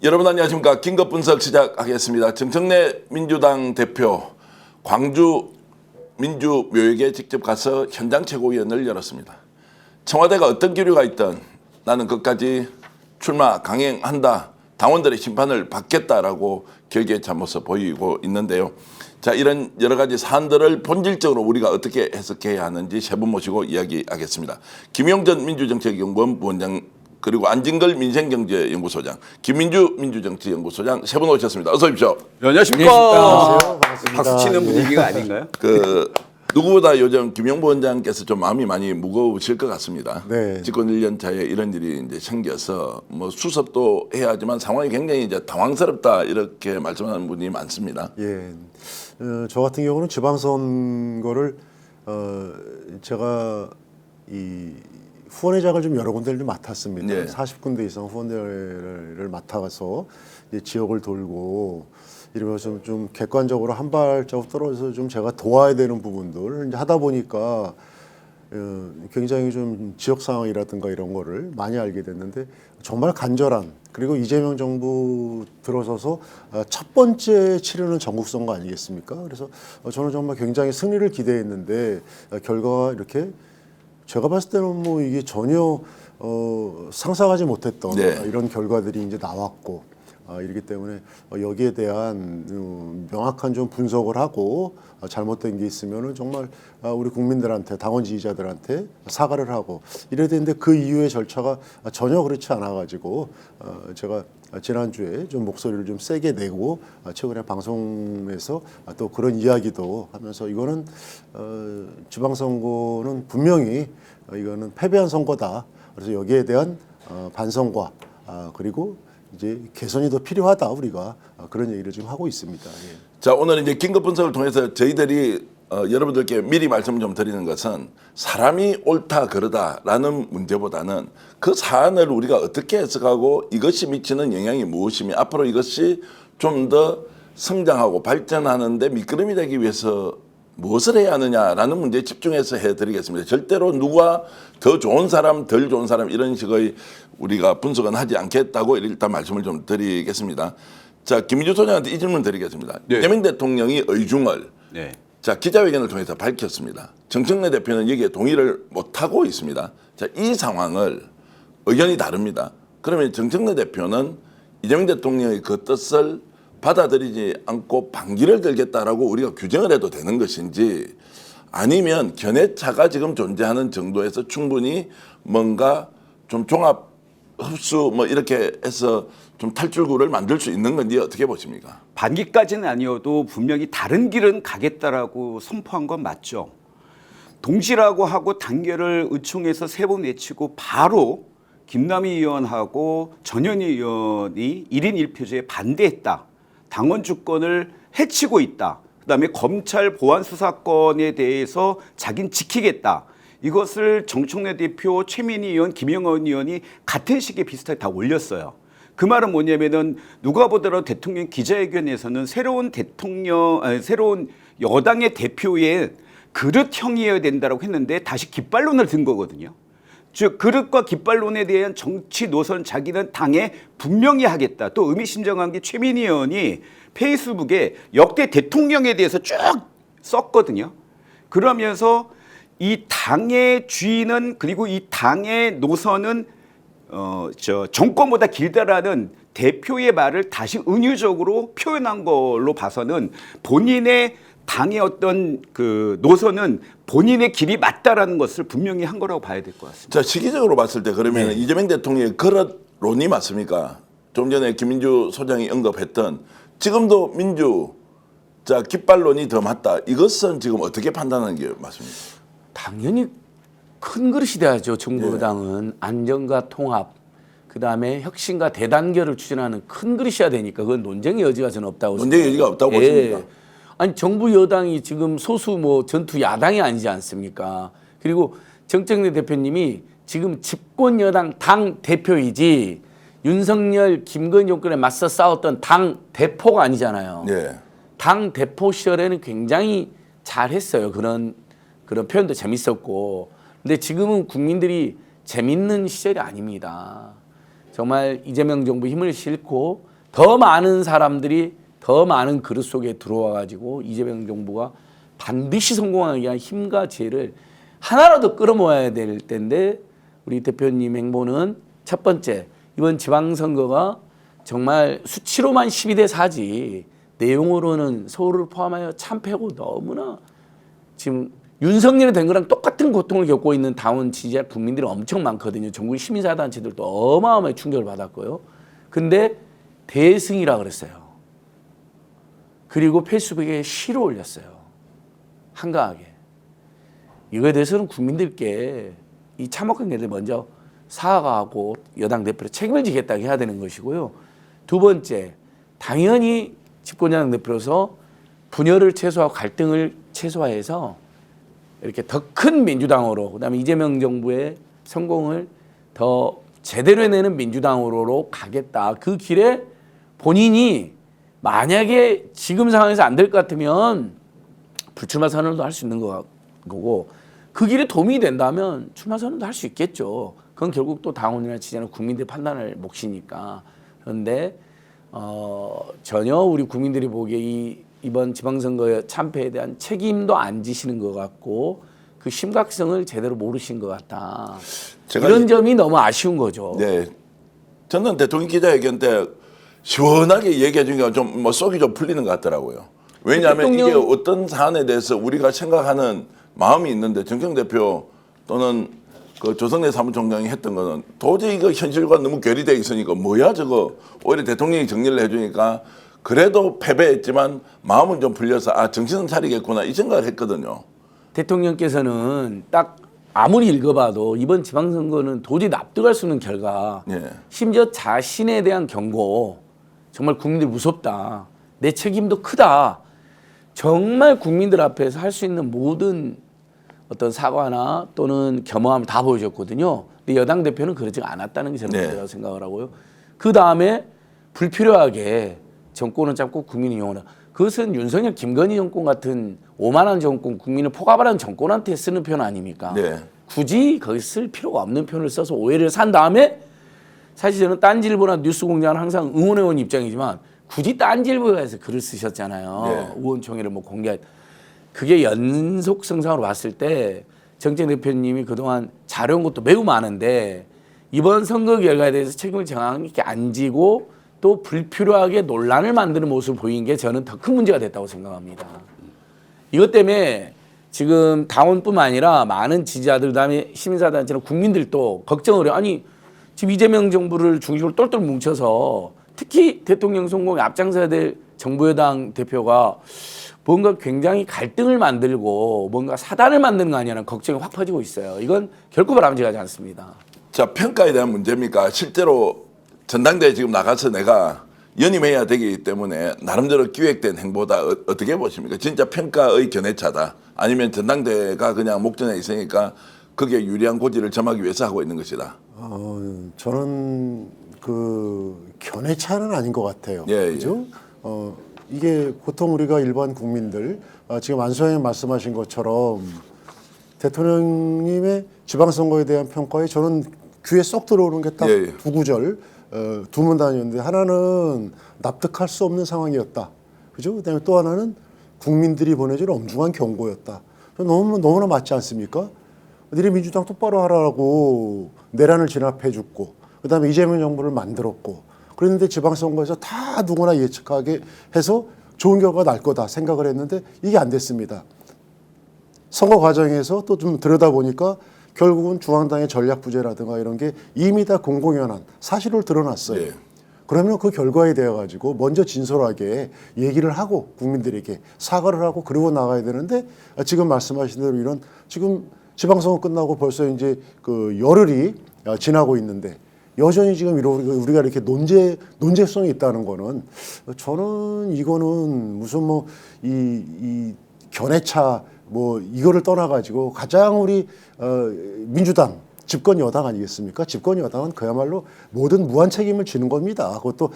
여러분 안녕하십니까. 긴급 분석 시작하겠습니다. 정청래 민주당 대표 광주 민주묘역에 직접 가서 현장 최고위원을 열었습니다. 청와대가 어떤 기류가 있든 나는 끝까지 출마 강행한다. 당원들의 심판을 받겠다라고 결계에 참모서 보이고 있는데요. 자, 이런 여러 가지 사안들을 본질적으로 우리가 어떻게 해석해야 하는지 세 분 모시고 이야기하겠습니다. 김용전 민주정책연구원 부원장 그리고 안진걸 민생경제연구소장, 김민주 민주정치연구소장 세 분 오셨습니다. 어서 오십시오. 네, 안녕하십니까. 반갑습니다. 박수 치는 분위기가 아닌가요? 누구보다 요즘 김용보 원장께서 좀 마음이 많이 무거우실 것 같습니다. 네. 집권 1년 차에 이런 일이 이제 생겨서 뭐 수습도 해야 하지만 상황이 굉장히 이제 당황스럽다 이렇게 말씀하는 분이 많습니다. 예, 저 같은 경우는 지방선거를 제가 이 후원회장을 좀 여러 군데를 좀 맡았습니다. 네. 40군데 이상 후원회를 맡아서 이제 지역을 돌고 이러면서 좀 객관적으로 한 발자국 떨어져서 좀 제가 도와야 되는 부분들 이제 하다 보니까 굉장히 좀 지역 상황이라든가 이런 거를 많이 알게 됐는데 정말 간절한 그리고 이재명 정부 들어서서 첫 번째 치르는 전국 선거 아니겠습니까? 그래서 저는 정말 굉장히 승리를 기대했는데 결과가 이렇게 제가 봤을 때는 뭐 이게 전혀 상상하지 못했던 이런 결과들이 이제 나왔고 이렇기 때문에 여기에 대한 명확한 좀 분석을 하고 잘못된 게 있으면은 정말 우리 국민들한테 당원 지지자들한테 사과를 하고 이래야 되는데 그 이후의 절차가 전혀 그렇지 않아 가지고 제가 지난주에 좀 목소리를 좀 세게 내고 최근에 방송에서 또 그런 이야기도 하면서 이거는 지방선거는 분명히 이거는 패배한 선거다. 그래서 여기에 대한 반성과 그리고 이제 개선이 더 필요하다 우리가 그런 얘기를 지금 하고 있습니다. 예. 자, 오늘 이제 긴급 분석을 통해서 저희들이 여러분들께 미리 말씀 좀 드리는 것은 사람이 옳다 그러다라는 문제보다는 그 사안을 우리가 어떻게 해석하고 이것이 미치는 영향이 무엇이며 앞으로 이것이 좀 더 성장하고 발전하는데 미끄럼이 되기 위해서 무엇을 해야 하느냐라는 문제에 집중해서 해드리겠습니다. 절대로 누가 더 좋은 사람, 덜 좋은 사람 이런 식의 우리가 분석은 하지 않겠다고 일단 말씀을 좀 드리겠습니다. 자, 김민주 소장한테 이 질문 드리겠습니다. 네. 이재명 대통령이 의중을 네. 자, 기자회견을 통해서 밝혔습니다. 정청래 대표는 여기에 동의를 못하고 있습니다. 자, 이 상황을 의견이 다릅니다. 그러면 정청래 대표는 이재명 대통령의 그 뜻을 받아들이지 않고 반기를 들겠다라고 우리가 규정을 해도 되는 것인지 아니면 견해차가 지금 존재하는 정도에서 충분히 뭔가 좀 종합 흡수 뭐 이렇게 해서 좀 탈출구를 만들 수 있는 건지 어떻게 보십니까? 반기까지는 아니어도 분명히 다른 길은 가겠다라고 선포한 건 맞죠. 동시라고 하고 단결을 의총에서 3번 외치고 바로 김남희 의원하고 전현희 의원이 1인 1표제에 반대했다. 당원 주권을 해치고 있다. 그다음에 검찰 보안 수사권에 대해서 자기는 지키겠다. 이것을 정청래 대표, 최민희 의원, 김영원 의원이 같은 시기에 비슷하게 다 올렸어요. 그 말은 뭐냐면은 누가 보더라도 대통령 기자회견에서는 새로운 여당의 대표의 그릇형이어야 된다고 했는데 다시 깃발론을 든 거거든요. 즉 그릇과 깃발론에 대한 정치 노선 자기는 당에 분명히 하겠다. 또 의미심장한 게 최민희 의원이 페이스북에 역대 대통령에 대해서 쭉 썼거든요. 그러면서 이 당의 주인은 그리고 이 당의 노선은 정권보다 길다라는 대표의 말을 다시 은유적으로 표현한 걸로 봐서는 본인의 당의 어떤 그 노선은 본인의 길이 맞다라는 것을 분명히 한 거라고 봐야 될 것 같습니다. 자, 시기적으로 봤을 때 그러면 이재명 대통령의 그릇론이 맞습니까? 좀 전에 김민주 소장이 언급했던 지금도 자, 깃발론이 더 맞다. 이것은 지금 어떻게 판단하는 게 맞습니까? 당연히 큰 그릇이 돼야죠. 정부 여당은 안정과 통합, 그다음에 혁신과 대단결을 추진하는 큰 그릇이야 되니까 그건 논쟁의 여지가 저는 없다고 논쟁의 여지가 없다고 보십니까? 아니 정부 여당이 지금 소수 뭐 전투 야당이 아니지 않습니까? 그리고 정청래 대표님이 지금 집권 여당 당 대표이지 윤석열, 김건희 정권에 맞서 싸웠던 당 대표가 아니잖아요. 예. 당 대표 시절에는 굉장히 잘했어요. 그런 표현도 재밌었고. 근데 지금은 국민들이 재밌는 시절이 아닙니다. 정말 이재명 정부 힘을 싣고 더 많은 사람들이 더 많은 그릇 속에 들어와 가지고 이재명 정부가 반드시 성공하기 위한 힘과 지혜를 하나라도 끌어모아야 될 텐데 우리 대표님 행보는 첫 번째 이번 지방선거가 정말 수치로만 12대 4지 내용으로는 서울을 포함하여 참패고 너무나 지금 윤석열이 된 거랑 똑같은 고통을 겪고 있는 당원 지지자 국민들이 엄청 많거든요. 전국 시민사단체들도 어마어마하게 충격을 받았고요. 근데 대승이라 그랬어요. 그리고 페이스북에 시를 올렸어요. 한가하게. 이거에 대해서는 국민들께 이 참혹한 일을 먼저 사과하고 여당 대표로 책임을 지겠다고 해야 되는 것이고요. 두 번째, 당연히 집권여당 대표로서 분열을 최소화하고 갈등을 최소화해서 이렇게 더 큰 민주당으로 그다음에 이재명 정부의 성공을 더 제대로 해내는 민주당으로 가겠다. 그 길에 본인이 만약에 지금 상황에서 안 될 것 같으면 불출마 선언도 할 수 있는 거고 그 길에 도움이 된다면 출마 선언도 할 수 있겠죠. 그건 결국 또 당원이나 지지자나 국민들의 판단을 몫이니까. 그런데 전혀 우리 국민들이 보기에 이번 지방선거의 참패에 대한 책임도 안 지시는 것 같고 그 심각성을 제대로 모르신 것 같다. 이런 점이 너무 아쉬운 거죠. 네. 저는 대통령 기자회견 때 시원하게 얘기해 주니까 좀 뭐 속이 좀 풀리는 것 같더라고요. 왜냐하면 이게 어떤 사안에 대해서 우리가 생각하는 마음이 있는데 정청 대표 또는 그 조성래 사무총장이 했던 거는 도저히 그 현실과 너무 괴리되어 있으니까 뭐야 저거 오히려 대통령이 정리를 해주니까 그래도 패배했지만 마음은 좀 풀려서 아 정신은 차리겠구나 이 생각을 했거든요. 대통령께서는 딱 아무리 읽어봐도 이번 지방선거는 도저히 납득할 수 없는 결과 예. 심지어 자신에 대한 경고 정말 국민들 무섭다. 내 책임도 크다. 정말 국민들 앞에서 할 수 있는 모든 어떤 사과나 또는 겸허함을 다 보여줬거든요. 근데 여당 대표는 그러지 않았다는 게 저는 문제라고 생각을 하고요. 그 다음에 불필요하게 정권을 잡고 국민을 이용하라. 그것은 윤석열, 김건희 정권 같은 오만한 정권, 국민을 포갑하는 정권한테 쓰는 표현 아닙니까? 네. 굳이 거기 쓸 필요가 없는 표현을 써서 오해를 산 다음에 사실 저는 딴지일보나 뉴스공장은 항상 응원해온 입장이지만 굳이 딴지일보에서 글을 쓰셨잖아요. 네. 의원총회를 뭐 공개할. 그게 연속성상으로 봤을 때 정책 대표님이 그동안 잘해온 것도 매우 많은데 이번 선거 결과에 대해서 책임을 정확하게 안 지고 또 불필요하게 논란을 만드는 모습을 보인 게 저는 더 큰 문제가 됐다고 생각합니다. 이것 때문에 지금 당원뿐만 아니라 많은 지지자들 그다음에 시민사단체나 국민들도 걱정을 해요. 아니 지금 이재명 정부를 중심으로 똘똘 뭉쳐서 특히 대통령 성공에 앞장서야 될 정부 여당 대표가 뭔가 굉장히 갈등을 만들고 뭔가 사단을 만드는 거 아니냐는 걱정이 확 퍼지고 있어요. 이건 결코 바람직하지 않습니다. 자 평가에 대한 문제입니까? 실제로 전당대회 지금 나가서 내가 연임해야 되기 때문에 나름대로 기획된 행보다 어떻게 보십니까? 진짜 평가의 견해차다. 아니면 전당대회가 그냥 목전에 있으니까 그게 유리한 고지를 점하기 위해서 하고 있는 것이다. 저는 그 견해차는 아닌 것 같아요. 예, 그죠? 이게 보통 우리가 일반 국민들 지금 안소영 말씀하신 것처럼 대통령님의 지방선거에 대한 평가에 저는 귀에 쏙 들어오는 게 딱 예. 두 구절, 두 문단이었는데 하나는 납득할 수 없는 상황이었다. 그죠? 그다음에 또 하나는 국민들이 보내준 엄중한 경고였다. 너무나 맞지 않습니까? 니네 민주당 똑바로 하라고 내란을 진압해줬고 그다음에 이재명 정부를 만들었고 그랬는데 지방선거에서 다 누구나 예측하게 해서 좋은 결과가 날 거다 생각을 했는데 이게 안 됐습니다. 선거 과정에서 또 좀 들여다보니까 결국은 중앙당의 전략 부재라든가 이런 게 이미 다 공공연한 사실을 드러났어요. 네. 그러면 그 결과에 대해 가지고 먼저 진솔하게 얘기를 하고 국민들에게 사과를 하고 그러고 나가야 되는데 지금 말씀하신 대로 이런 지금 지방선거 끝나고 벌써 이제 그 열흘이 지나고 있는데 여전히 지금 우리가 이렇게 논제성이 있다는 거는 저는 이거는 무슨 뭐 이 견해차 뭐 이거를 떠나가지고 가장 우리 민주당 집권 여당 아니겠습니까? 집권 여당은 그야말로 모든 무한 책임을 지는 겁니다. 그것도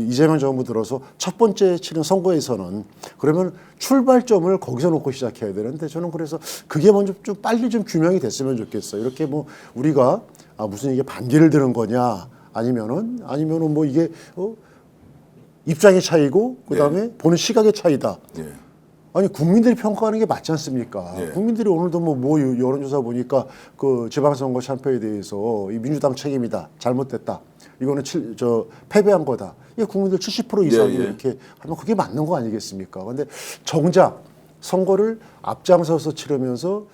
이재명 정부 들어서 첫 번째 치른 선거에서는 그러면 출발점을 거기서 놓고 시작해야 되는데 저는 그래서 그게 먼저 좀 빨리 좀 규명이 됐으면 좋겠어요. 이렇게 뭐 우리가 무슨 이게 반기를 드는 거냐 아니면은 뭐 이게 입장의 차이고 그다음에 보는 시각의 차이다. 예. 아니 국민들이 평가하는 게 맞지 않습니까? 예. 국민들이 오늘도 뭐 여론조사 보니까 그 지방선거 참패에 대해서 이 민주당 책임이다, 잘못됐다, 이거는 패배한 거다. 이게 국민들 70% 이상이 예, 예. 이렇게 하면 그게 맞는 거 아니겠습니까? 근데 정작 선거를 앞장서서 치르면서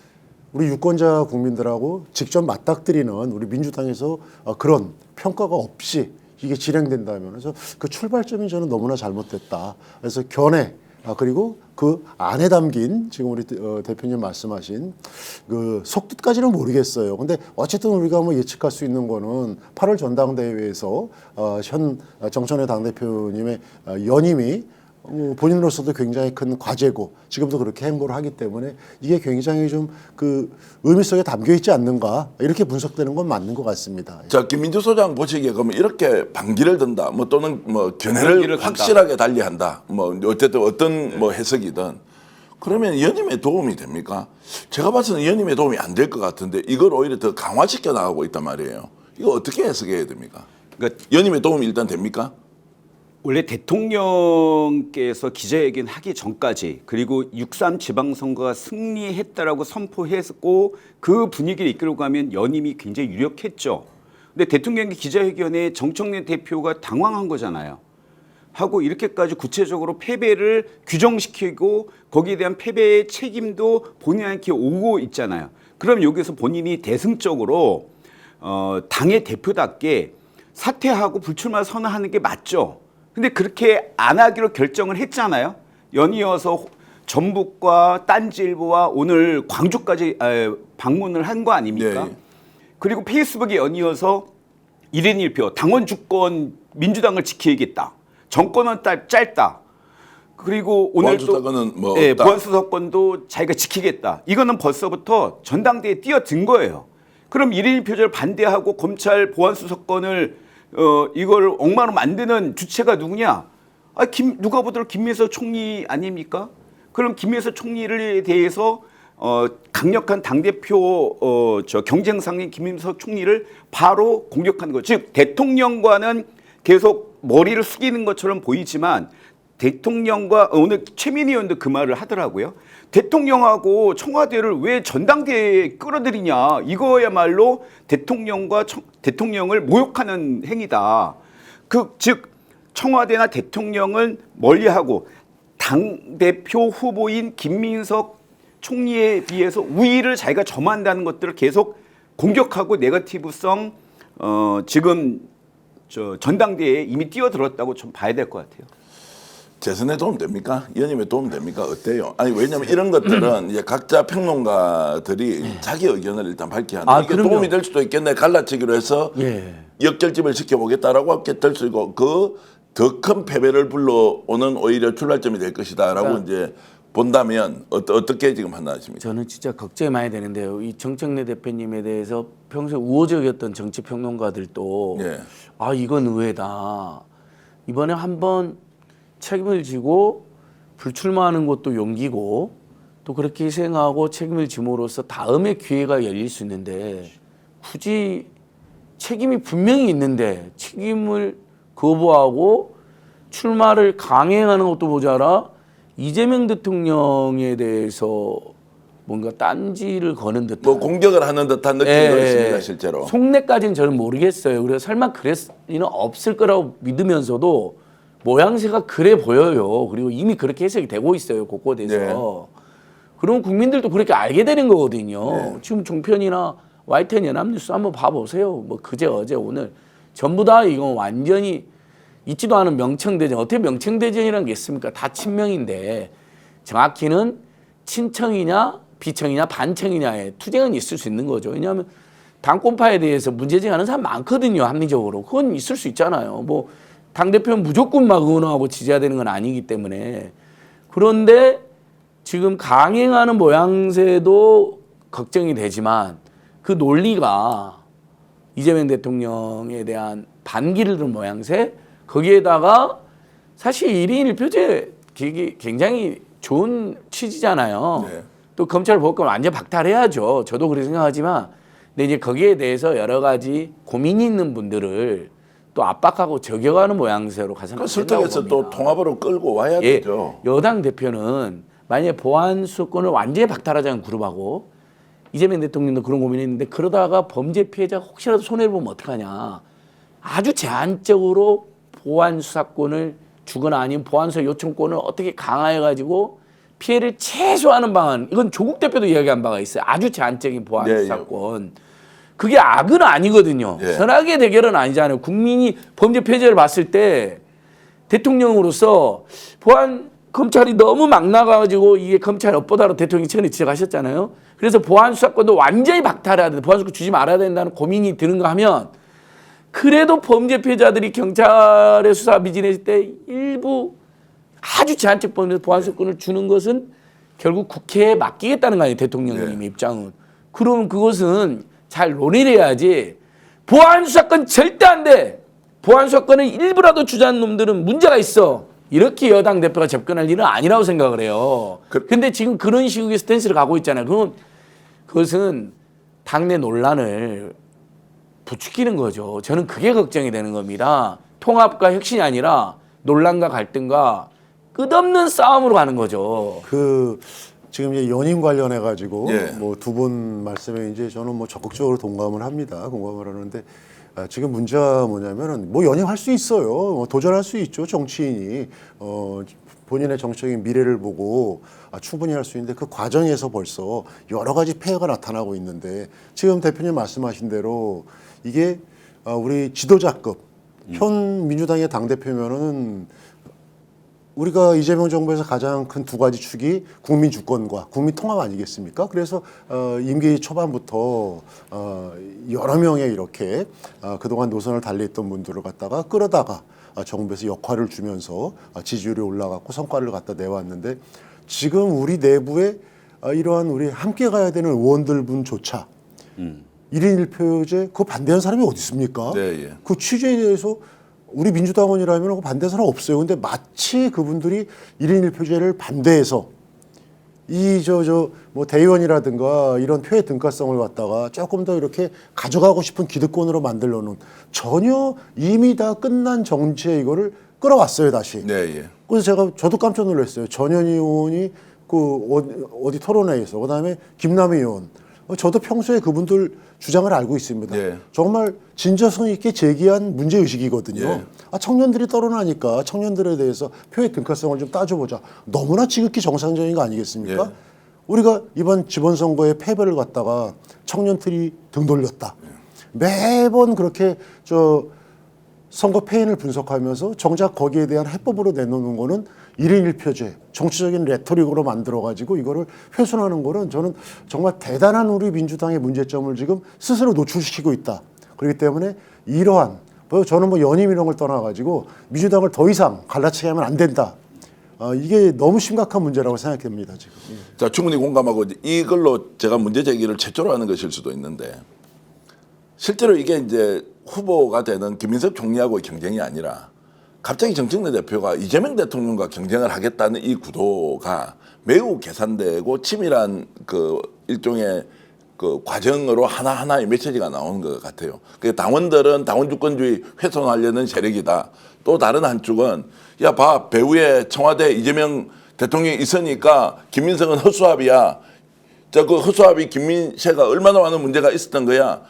우리 유권자 국민들하고 직접 맞닥뜨리는 우리 민주당에서 그런 평가가 없이 이게 진행된다면 그래서 그 출발점이 저는 너무나 잘못됐다. 그래서 견해 그리고 그 안에 담긴 지금 우리 대표님 말씀하신 그 속뜻까지는 모르겠어요. 근데 어쨌든 우리가 뭐 예측할 수 있는 거는 8월 전당대회에서 현 정청래 당대표님의 연임이 본인으로서도 굉장히 큰 과제고 지금도 그렇게 행보를 하기 때문에 이게 굉장히 좀 그 의미 속에 담겨 있지 않는가 이렇게 분석되는 건 맞는 것 같습니다. 자, 김민주 소장 보시기에 그러면 이렇게 반기를 든다, 뭐 또는 뭐 견해를 반기를 간다. 확실하게 달리한다, 뭐 어쨌든 어떤 뭐 해석이든 그러면 연임에 도움이 됩니까? 제가 봐서는 연임에 도움이 안 될 것 같은데 이걸 오히려 더 강화시켜 나가고 있단 말이에요. 이거 어떻게 해석해야 됩니까? 그러니까 연임에 도움이 일단 됩니까? 원래 대통령께서 기자회견 하기 전까지 그리고 6.3 지방선거가 승리했다라고 선포했고 그 분위기를 이끌고 가면 연임이 굉장히 유력했죠. 근데 대통령의 기자회견에 정청래 대표가 당황한 거잖아요. 하고 이렇게까지 구체적으로 패배를 규정시키고 거기에 대한 패배의 책임도 본인한테 오고 있잖아요. 그럼 여기서 본인이 대승적으로 당의 대표답게 사퇴하고 불출마 선언하는 게 맞죠. 근데 그렇게 안 하기로 결정을 했잖아요. 연이어서 전북과 딴지일보와 오늘 광주까지 방문을 한 거 아닙니까? 네. 그리고 페이스북에 연이어서 1인 1표 당원 주권 민주당을 지키겠다. 정권은 짧다. 그리고 오늘 또 보안수사권은 뭐 없다. 보안수사권도 자기가 지키겠다. 이거는 벌써부터 전당대회에 뛰어든 거예요. 그럼 1인 1표제를 반대하고 검찰 보안수사권을 이걸 엉망으로 만드는 주체가 누구냐? 누가 보더라도 김민석 총리 아닙니까? 그럼 김민석 총리에 대해서 강력한 당대표 경쟁상인 김민석 총리를 바로 공격하는 것. 즉 대통령과는 계속 머리를 숙이는 것처럼 보이지만 대통령과 오늘 최민희 의원도 그 말을 하더라고요. 대통령하고 청와대를 왜 전당대회에 끌어들이냐. 이거야말로 대통령과 대통령을 모욕하는 행위다. 즉 청와대나 대통령을 멀리하고 당대표 후보인 김민석 총리에 비해서 우위를 자기가 점한다는 것들을 계속 공격하고 네거티브성 지금 전당대회에 이미 뛰어들었다고 좀 봐야 될 것 같아요. 재선에 도움 됩니까? 연임에 도움 됩니까? 어때요? 아니 왜냐면 이런 것들은 이제 각자 평론가들이 자기 의견을 일단 밝혀야 하는 이게 그럼요. 도움이 될 수도 있겠네. 갈라치기로 해서 예. 역결집을 시켜보겠다라고 하게 될 수 있고 그 더 큰 패배를 불러오는 오히려 출발점이 될 것이다라고 이제 본다면 어떻게 지금 판단하십니까? 저는 진짜 걱정이 많이 되는데요. 이 정청래 대표님에 대해서 평소에 우호적이었던 정치 평론가들도 예. 이건 의외다. 이번에 한번 책임을 지고 불출마하는 것도 용기고 또 그렇게 희생하고 책임을 짐으로써 다음에 기회가 열릴 수 있는데 굳이 책임이 분명히 있는데 책임을 거부하고 출마를 강행하는 것도 모자라 이재명 대통령에 대해서 뭔가 딴지를 거는 듯한 뭐 공격을 하는 듯한 느낌도 있습니다, 실제로. 속내까지는 저는 모르겠어요. 그래서 설마 그럴 리는 없을 거라고 믿으면서도 모양새가 그래 보여요. 그리고 이미 그렇게 해석이 되고 있어요. 곳곳에서. 네. 그러면 국민들도 그렇게 알게 되는 거거든요. 네. 지금 종편이나 YTN 연합뉴스 한번 봐보세요. 뭐 그제 어제 오늘 전부 다 이건 완전히 있지도 않은 명청대전. 어떻게 명청대전이라는 게 있습니까? 다 친명인데 정확히는 친청이냐 비청이냐 반청이냐의 투쟁은 있을 수 있는 거죠. 왜냐하면 당권파에 대해서 문제제기하는 사람 많거든요. 합리적으로. 그건 있을 수 있잖아요. 뭐 당대표는 무조건 막 응원하고 지지해야 되는 건 아니기 때문에. 그런데 지금 강행하는 모양새도 걱정이 되지만 그 논리가 이재명 대통령에 대한 반기를 든 모양새 거기에다가 사실 1인 1표제 굉장히 좋은 취지잖아요. 네. 또 검찰 보건 완전 박탈해야죠. 저도 그렇게 생각하지만 근데 이제 거기에 대해서 여러 가지 고민이 있는 분들을 또 압박하고 저격하는 모양새로 가서는 그 안 된다고 설득해서 봅니다. 또 통합으로 끌고 와야 예, 되죠. 여당 대표는 만약에 보안 수사권을 완전히 박탈하자는 그룹하고 이재명 대통령도 그런 고민했는데 그러다가 범죄 피해자가 혹시라도 손해를 보면 어떡하냐. 아주 제한적으로 보안 수사권을 주거나 아니면 보안 수사 요청권을 어떻게 강화해가지고 피해를 최소화하는 방안. 이건 조국 대표도 이야기한 바가 있어요. 아주 제한적인 보안 예, 예. 수사권. 그게 악은 아니거든요. 예. 선악의 대결은 아니잖아요. 국민이 범죄 피해자를 봤을 때 대통령으로서 보안 검찰이 너무 막 나가가지고 이게 검찰 엇보다로 대통령이 전에 지적하셨잖아요. 그래서 보안 수사권도 완전히 박탈해야 된다. 보안 수사권 주지 말아야 된다는 고민이 드는가 하면 그래도 범죄 피해자들이 경찰의 수사 미진했을 때 일부 아주 제한적 보안 수사권을 주는 것은 결국 국회에 맡기겠다는 거 아니에요. 대통령님 입장은. 그러면 그것은 잘 논의를 해야지. 보안 수사권 절대 안 돼. 보안 수사권을 일부라도 주자는 놈들은 문제가 있어. 이렇게 여당 대표가 접근할 일은 아니라고 생각을 해요. 근데 지금 그런 식의 스탠스를 가고 있잖아요. 그건 그것은 당내 논란을 부추기는 거죠. 저는 그게 걱정이 되는 겁니다. 통합과 혁신이 아니라 논란과 갈등과 끝없는 싸움으로 가는 거죠. 그 지금 이제 연임 관련해 가지고 예. 뭐 두 분 말씀에 이제 저는 뭐 적극적으로 동감을 합니다. 공감을 하는데 지금 문제가 뭐냐면은 뭐 연임할 수 있어요. 뭐 도전할 수 있죠. 정치인이 본인의 정치적인 미래를 보고 충분히 할 수 있는데 그 과정에서 벌써 여러 가지 폐해가 나타나고 있는데 지금 대표님 말씀하신 대로 이게 우리 지도자급 현 민주당의 당 대표면은 우리가 이재명 정부에서 가장 큰 두 가지 축이 국민 주권과 국민 통합 아니겠습니까? 그래서 임기 초반부터 여러 명의 이렇게 그동안 노선을 달리했던 분들을 갖다가 끌어다가 정부에서 역할을 주면서 지지율이 올라갔고 성과를 갖다 내왔는데 지금 우리 내부에 이러한 우리 함께 가야 되는 의원들 분조차 1인 1표제 그거 반대하는 사람이 어디 있습니까? 네, 예. 그 취재에 대해서 우리 민주당원이라면 반대 사람 없어요. 근데 마치 그분들이 1인 1표제를 반대해서 이 뭐 대의원이라든가 이런 표의 등가성을 갖다가 조금 더 이렇게 가져가고 싶은 기득권으로 만들어 놓은 전혀 이미 다 끝난 정치에 이거를 끌어왔어요, 다시. 네, 예. 그래서 저도 깜짝 놀랐어요. 전현희 의원이 그 어디 토론회에서 그다음에 김남희 의원 저도 평소에 그분들 주장을 알고 있습니다. 예. 정말 진정성 있게 제기한 문제의식이거든요. 예. 청년들이 떠나니까 청년들에 대해서 표의 등가성을 좀 따져보자. 너무나 지극히 정상적인 거 아니겠습니까? 예. 우리가 이번 지방선거의 패배를 갖다가 청년들이 등 돌렸다. 매번 그렇게 선거 패인을 분석하면서 정작 거기에 대한 해법으로 내놓는 거는 1인 1표제, 정치적인 레토릭으로 만들어가지고 이거를 훼손하는 거는 저는 정말 대단한 우리 민주당의 문제점을 지금 스스로 노출시키고 있다. 그렇기 때문에 이러한, 저는 뭐 연임 이런 걸 떠나가지고 민주당을 더 이상 갈라치게 하면 안 된다. 이게 너무 심각한 문제라고 생각됩니다, 지금. 자, 충분히 공감하고 이걸로 제가 문제 제기를 최초로 하는 것일 수도 있는데 실제로 이게 이제 후보가 되는 김인석 총리하고의 경쟁이 아니라 갑자기 정청래 대표가 이재명 대통령과 경쟁을 하겠다는 이 구도가 매우 계산되고 치밀한 그 일종의 그 과정으로 하나하나의 메시지가 나오는 것 같아요. 그 당원들은 당원 주권주의 훼손하려는 세력이다. 또 다른 한쪽은 야 봐 배후에 청와대 이재명 대통령이 있으니까 김민석은 허수아비야. 저 그 허수아비 김민세가 얼마나 많은 문제가 있었던 거야.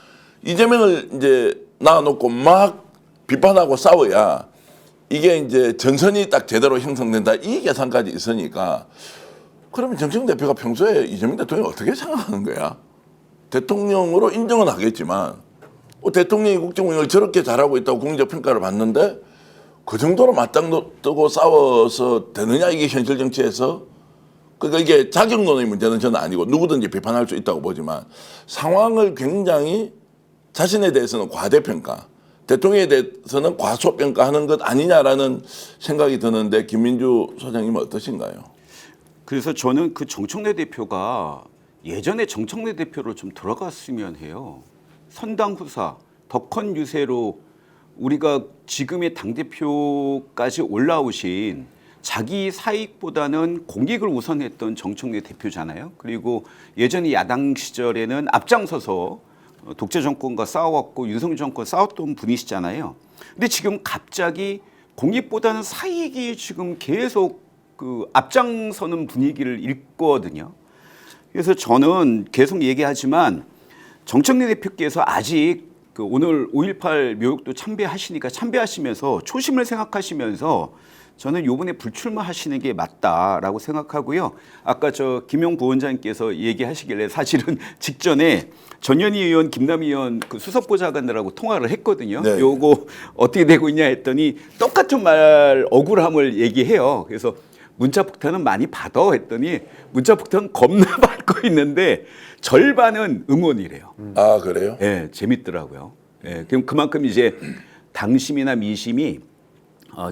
이재명을 이제 놔놓고 막 비판하고 싸워야 이게 이제 전선이 딱 제대로 형성된다. 이 계산까지 있으니까 그러면 정청 대표가 평소에 이재명 대통령이 어떻게 생각하는 거야? 대통령으로 인정은 하겠지만 대통령이 국정운영을 저렇게 잘하고 있다고 국민적 평가를 받는데 그 정도로 맞짱뜨고 싸워서 되느냐 이게 현실 정치에서 그러니까 이게 자격론의 문제는 저는 아니고 누구든지 비판할 수 있다고 보지만 상황을 굉장히 자신에 대해서는 과대평가 대통령에 대해서는 과소평가하는 것 아니냐라는 생각이 드는데 김민주 소장님은 어떠신가요? 그래서 저는 그 정청래 대표가 예전에 정청래 대표로 좀 돌아갔으면 해요. 선당 후사, 덕헌 유세로 우리가 지금의 당대표까지 올라오신 자기 사익보다는 공익을 우선했던 정청래 대표잖아요. 그리고 예전에 야당 시절에는 앞장서서 독재 정권과 싸웠고 윤석열 정권 싸웠던 분이시잖아요. 근데 지금 갑자기 공익보다는 사익이 지금 계속 그 앞장서는 분위기를 읽거든요. 그래서 저는 계속 얘기하지만 정청래 대표께서 아직 그 오늘 5.18 묘역도 참배하시면서 초심을 생각하시면서 저는 요번에 불출마하시는 게 맞다라고 생각하고요. 아까 저 김용 부원장님께서 얘기하시길래 사실은 직전에 전현희 의원, 김남희 의원 그 수석보좌관들하고 통화를 했거든요. 네. 요거 어떻게 되고 있냐 했더니 똑같은 말 억울함을 얘기해요. 그래서 문자 폭탄은 많이 받아 했더니 문자 폭탄 겁나 받고 있는데 절반은 응원이래요. 아 그래요? 예, 재밌더라고요. 예, 그럼 그만큼 이제 당심이나 민심이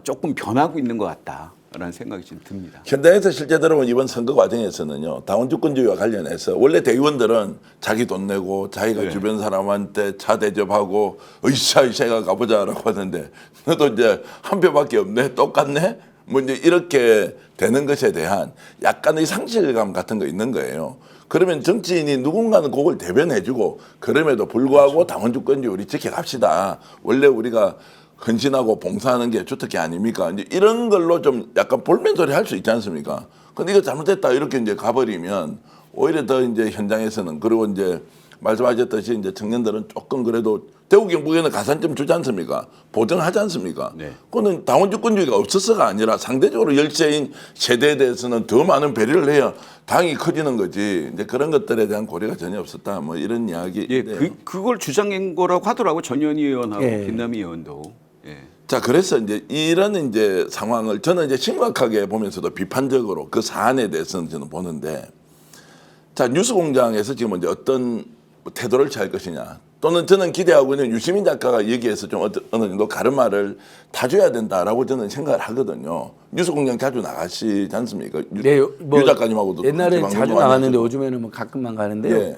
조금 변하고 있는 것 같다라는 생각이 좀 듭니다. 현장에서 실제 들어본 이번 선거 과정에서는요, 당원주권주의와 관련해서 원래 대의원들은 자기 돈 내고 자기가 네. 주변 사람한테 차 대접하고 으쌰으쌰가 가보자라고 하는데 너도 이제 한 표밖에 없네, 똑같네, 뭐 이제 이렇게 되는 것에 대한 약간의 상실감 같은 거 있는 거예요. 그러면 정치인이 누군가는 그걸 대변해주고 그럼에도 불구하고 당원주권주의 우리 지켜갑시다. 원래 우리가 헌신하고 봉사하는 게 주특기 아닙니까? 이제 이런 걸로 좀 약간 볼멘소리 할 수 있지 않습니까? 근데 이거 잘못됐다 이렇게 이제 가버리면 오히려 더 이제 현장에서는 그리고 이제 말씀하셨듯이 이제 청년들은 조금 그래도 대구 경북에는 가산점 주지 않습니까? 보증하지 않습니까? 네. 그거는 당원주권주의가 없어서가 아니라 상대적으로 열세인 세대에 대해서는 더 많은 배려를 해야 당이 커지는 거지. 이제 그런 것들에 대한 고려가 전혀 없었다. 뭐 이런 이야기. 예, 그걸 주장한 거라고 하더라고 전현희 의원하고 예. 김남희 의원도. 예. 자, 그래서 이제 이런 이제 상황을 저는 이제 심각하게 보면서도 비판적으로 그 사안에 대해서는 저는 보는데, 자, 뉴스공장에서 지금 이제 어떤 태도를 취할 것이냐, 또는 저는 기대하고 있는 유시민 작가가 여기에서 좀 어느 정도 가르마를 타줘야 된다라고 저는 생각을 하거든요. 뉴스공장 자주 나가시지 않습니까? 네, 뭐 유 작가님하고도 옛날에 같이 자주 방송도 나갔는데 많이 요즘에는 뭐 가끔만 가는데요. 예.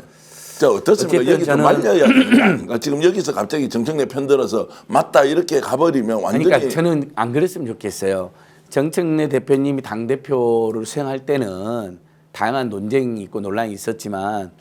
자, 어떻습니까? 어쨌든 여기서 저는- 말려야 되는 게 아닌가? 지금 여기서 갑자기 정청래 편들어서 맞다 이렇게 가버리면 완전히 그러니까 저는 안 그랬으면 좋겠어요. 정청래 대표님이 당 대표를 수행할 때는 다양한 논쟁이 있고 논란이 있었지만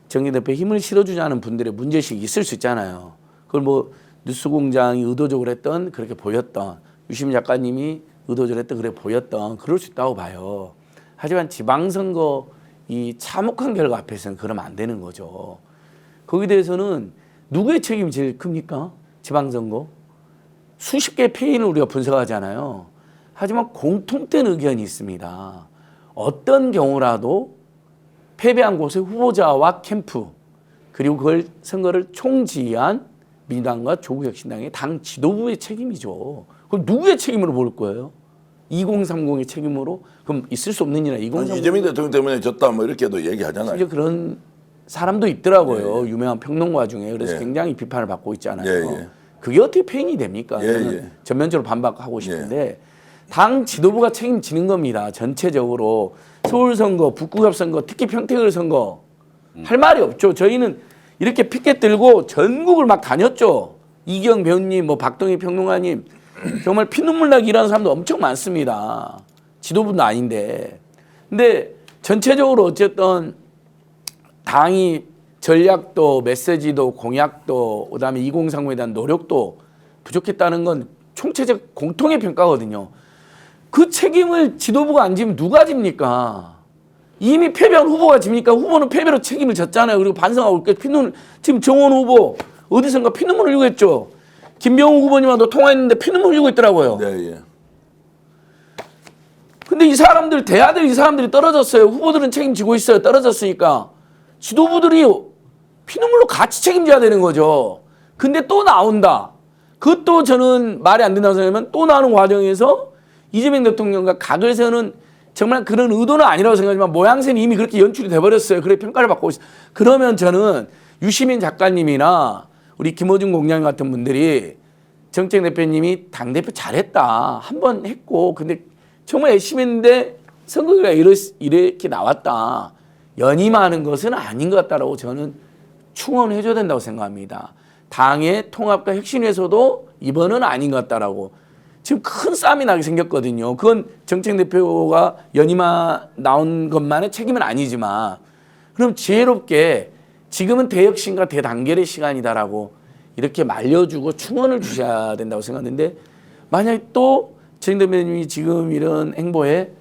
정청래 대표 힘을 실어주자는 분들의 문제식이 있을 수 있잖아요. 그걸 뭐 뉴스공장이 의도적으로 했던 그렇게 보였던 유시민 작가님이 의도적으로 했던 그렇게 보였던 그럴 수 있다고 봐요. 하지만 지방선거 이 참혹한 결과 앞에서는 그러면 안 되는 거죠. 거기에 대해서는 누구의 책임이 제일 큽니까? 지방선거. 수십 개의 패인을 우리가 분석하잖아요. 하지만 공통된 의견이 있습니다. 어떤 경우라도 패배한 곳의 후보자와 캠프 그리고 그걸 선거를 총지휘한 민주당과 조국혁신당의 당 지도부의 책임이죠. 그럼 누구의 책임으로 볼 거예요? 2030의 책임으로? 그럼 있을 수 없는 일이나 2030. 이재명 대통령 때문에 졌다 뭐 이렇게도 얘기하잖아요. 심지어 그런 사람도 있더라고요. 유명한 평론가 중에. 그래서 예. 굉장히 비판을 받고 있잖아요. 예, 예. 그게 어떻게 패인이 됩니까? 예, 저는 예. 전면적으로 반박하고 싶은데 당 지도부가 책임지는 겁니다. 전체적으로 서울 선거, 북구갑 선거, 특히 평택을 선거 할 말이 없죠. 저희는 이렇게 피켓 들고 전국을 막 다녔죠. 이경 배우님, 뭐 박동희 평론가님 정말 피눈물 나게 일하는 사람도 엄청 많습니다. 지도부는 아닌데. 근데 전체적으로 어쨌든 당이 전략도 메시지도 공약도 그다음에 2030에 대한 노력도 부족했다는 건 총체적 공통의 평가거든요. 그 책임을 지도부가 안 지면 누가 집니까? 이미 패배한 후보가 집니까? 후보는 패배로 책임을 졌잖아요. 그리고 반성하고 있고 피눈물 지금 정원 후보 어디선가 피눈물 흘리고 했죠. 김병우 후보님하고 통화했는데 피눈물 흘리고 있더라고요. 네, 예. 근데 이 사람들 대아들 이 사람들이 떨어졌어요. 후보들은 책임지고 있어요. 떨어졌으니까 지도부들이 피눈물로 같이 책임져야 되는 거죠. 근데 또 나온다. 그것도 저는 말이 안 된다고 생각하면 또 나오는 과정에서 이재명 대통령과 각을 세우는 정말 그런 의도는 아니라고 생각하지만 모양새는 이미 그렇게 연출이 돼버렸어요. 그래 평가를 받고 있어요. 그러면 저는 유시민 작가님이나 우리 김어준 공장님 같은 분들이 정책 대표님이 당대표 잘했다. 한 번 했고 근데 정말 열심히 했는데 선거가 이렇게 나왔다. 연임하는 것은 아닌 것 같다라고 저는 충원해줘야 된다고 생각합니다. 당의 통합과 혁신 위해서도 이번은 아닌 것 같다라고. 지금 큰 싸움이 나게 생겼거든요. 그건 정책 대표가 연임하 나온 것만의 책임은 아니지만 그럼 지혜롭게 지금은 대혁신과 대단결의 시간이다라고 이렇게 말려주고 충원을 주셔야 된다고 생각하는데 만약에 또 최영도 대표님이 지금 이런 행보에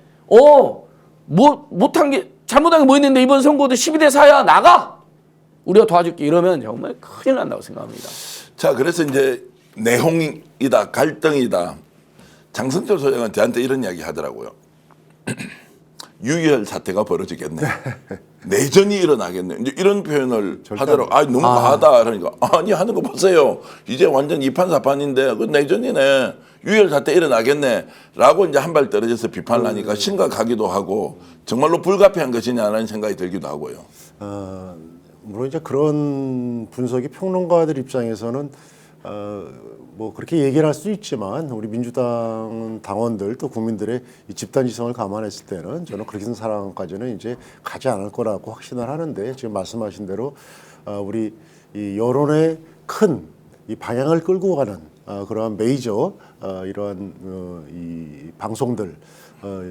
못한 게 잘못한 게 뭐 있는데 이번 선거도 12대 4야 나가 우리가 도와줄게 이러면 정말 큰일 난다고 생각합니다. 자, 그래서 이제 내홍이다, 갈등이다. 장성철 소장은 저한테 이런 이야기 하더라고요. 유혈 사태가 벌어지겠네. 내전이 일어나겠네. 이제 이런 표현을 하더라고. 너무 과하다. 그러니까 아니 하는 거 보세요. 이제 완전 이판사판인데 그 내전이네. 유혈 사태 일어나겠네.라고 이제 한 발 떨어져서 비판을 하니까 심각하기도 하고 정말로 불가피한 것이냐라는 생각이 들기도 하고요. 물론 이제 그런 분석이 평론가들 입장에서는 뭐 그렇게 얘기를 할 수 있지만 우리 민주당 당원들 또 국민들의 이 집단 지성을 감안했을 때는 저는 그렇게 사랑까지는 이제 가지 않을 거라고 확신을 하는데 지금 말씀하신 대로 우리 이 여론의 큰 이 방향을 끌고 가는 그러한 메이저 이러한 이 방송들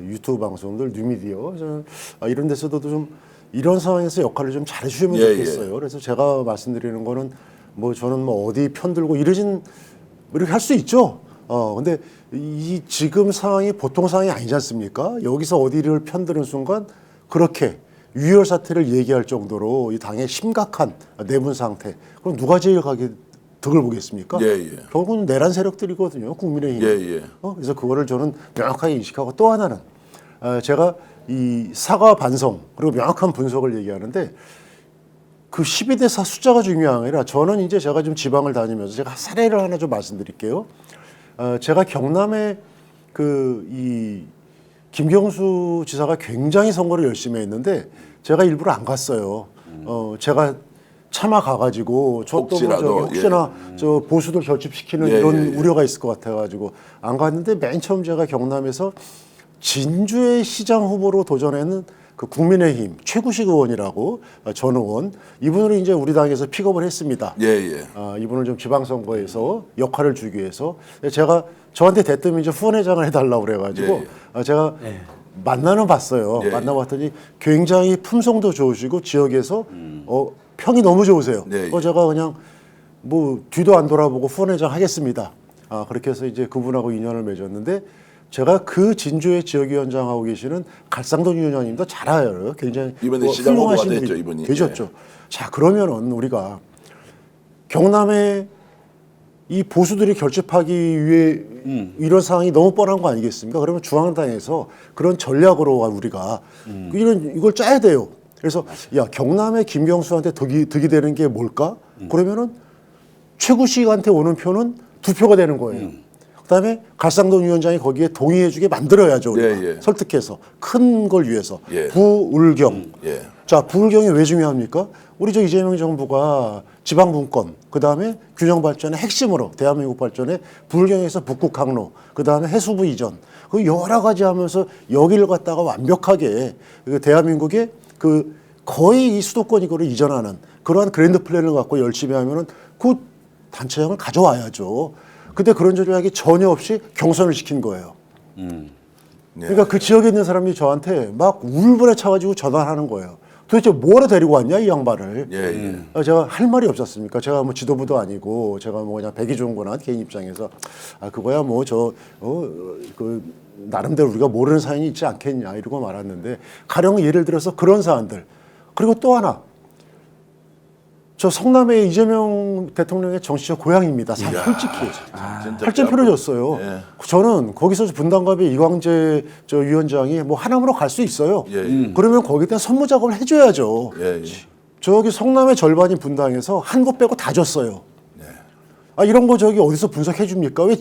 유튜브 방송들 뉴미디어 저는 이런 데서도 좀 이런 상황에서 역할을 좀 잘해주시면 좋겠어요. 그래서 제가 말씀드리는 거는 뭐 저는 뭐 어디 편들고 이러진 이렇게 할 수 있죠. 근데 이 지금 상황이 보통 상황이 아니지 않습니까? 여기서 어디를 편드는 순간 그렇게 유혈 사태를 얘기할 정도로 이 당의 심각한 내분 상태. 그럼 누가 제일 가게 덕을 보겠습니까? 결국은 내란 세력들이거든요. 국민의힘. 그래서 그거를 저는 명확하게 인식하고 또 하나는 제가 이 사과 반성 그리고 명확한 분석을 얘기하는데 그 12대 4 숫자가 중요한 게 아니라 저는 이제 제가 좀 지방을 다니면서 제가 사례를 하나 좀 말씀드릴게요. 제가 경남에 그 이 김경수 지사가 굉장히 선거를 열심히 했는데 제가 일부러 안 갔어요. 제가 차마 가가지고 저또 뭐 혹시나 저 보수들 결집시키는 이런 우려가 있을 것 같아가지고 안 갔는데 맨 처음 제가 경남에서 진주의 시장 후보로 도전하는 그 국민의힘 최구식 의원이라고 전 의원 이분을 이제 우리 당에서 픽업을 했습니다. 이분을 좀 지방선거에서 역할을 주기 위해서 제가 저한테 대뜸 이제 후원회장을 해달라고 그래가지고 제가 만나는 봤어요. 만나봤더니 굉장히 품성도 좋으시고 지역에서 평이 너무 좋으세요. 제가 그냥 뭐 뒤도 안 돌아보고 후원회장 하겠습니다. 그렇게 해서 이제 그분하고 인연을 맺었는데 제가 그 진주의 지역위원장하고 계시는 갈상돈 위원장님도 잘 알아요. 굉장히 이번에 시장 후보가 됐죠, 이분이. 되셨죠. 자, 그러면은 우리가 경남에 이 보수들이 결집하기 위해 이런 상황이 너무 뻔한 거 아니겠습니까? 그러면 중앙당에서 그런 전략으로 우리가 이걸 짜야 돼요. 그래서 야, 경남의 김경수한테 득이 되는 게 뭘까? 그러면은 최구식한테 오는 표는 2표가 되는 거예요. 그다음에 갈상돈 위원장이 거기에 동의해주게 만들어야죠. 우리가 설득해서 큰 걸 위해서 부울경. 자, 부울경이 왜 중요합니까? 우리 저 이재명 정부가 지방분권, 그다음에 균형 발전의 핵심으로 대한민국 발전에 부울경에서 북극 항로, 그다음에 해수부 이전, 그 여러 가지 하면서 여기를 갖다가 완벽하게 대한민국의 그 거의 이 수도권 이거를 이전하는 그러한 그랜드 플랜을 갖고 열심히 하면은 그 단체장을 가져와야죠. 근데 그런 전략이 전혀 없이 경선을 시킨 거예요. 그러니까 그 지역에 있는 사람이 저한테 막 울분에 차가지고 전화하는 거예요. 도대체 뭐하러 데리고 왔냐 이 양반을. 제가 할 말이 없었습니까? 제가 뭐 지도부도 아니고 제가 뭐 그냥 배기 좋은 거나 개인 입장에서 그거야 뭐 그 나름대로 우리가 모르는 사연이 있지 않겠냐 이러고 말았는데 가령 예를 들어서 그런 사안들 그리고 또 하나 저 성남의 이재명 대통령의 정치적 고향입니다. 솔직히 팔점표를 줬어요. 저는 거기서 분당갑의 이광재 저 위원장이 뭐 하남으로 갈 수 있어요. 그러면 거기에 대한 선무 작업을 해줘야죠. 저기 성남의 절반이 분당에서 한 곳 빼고 다 줬어요. 이런 거 저기 어디서 분석해 줍니까? 왜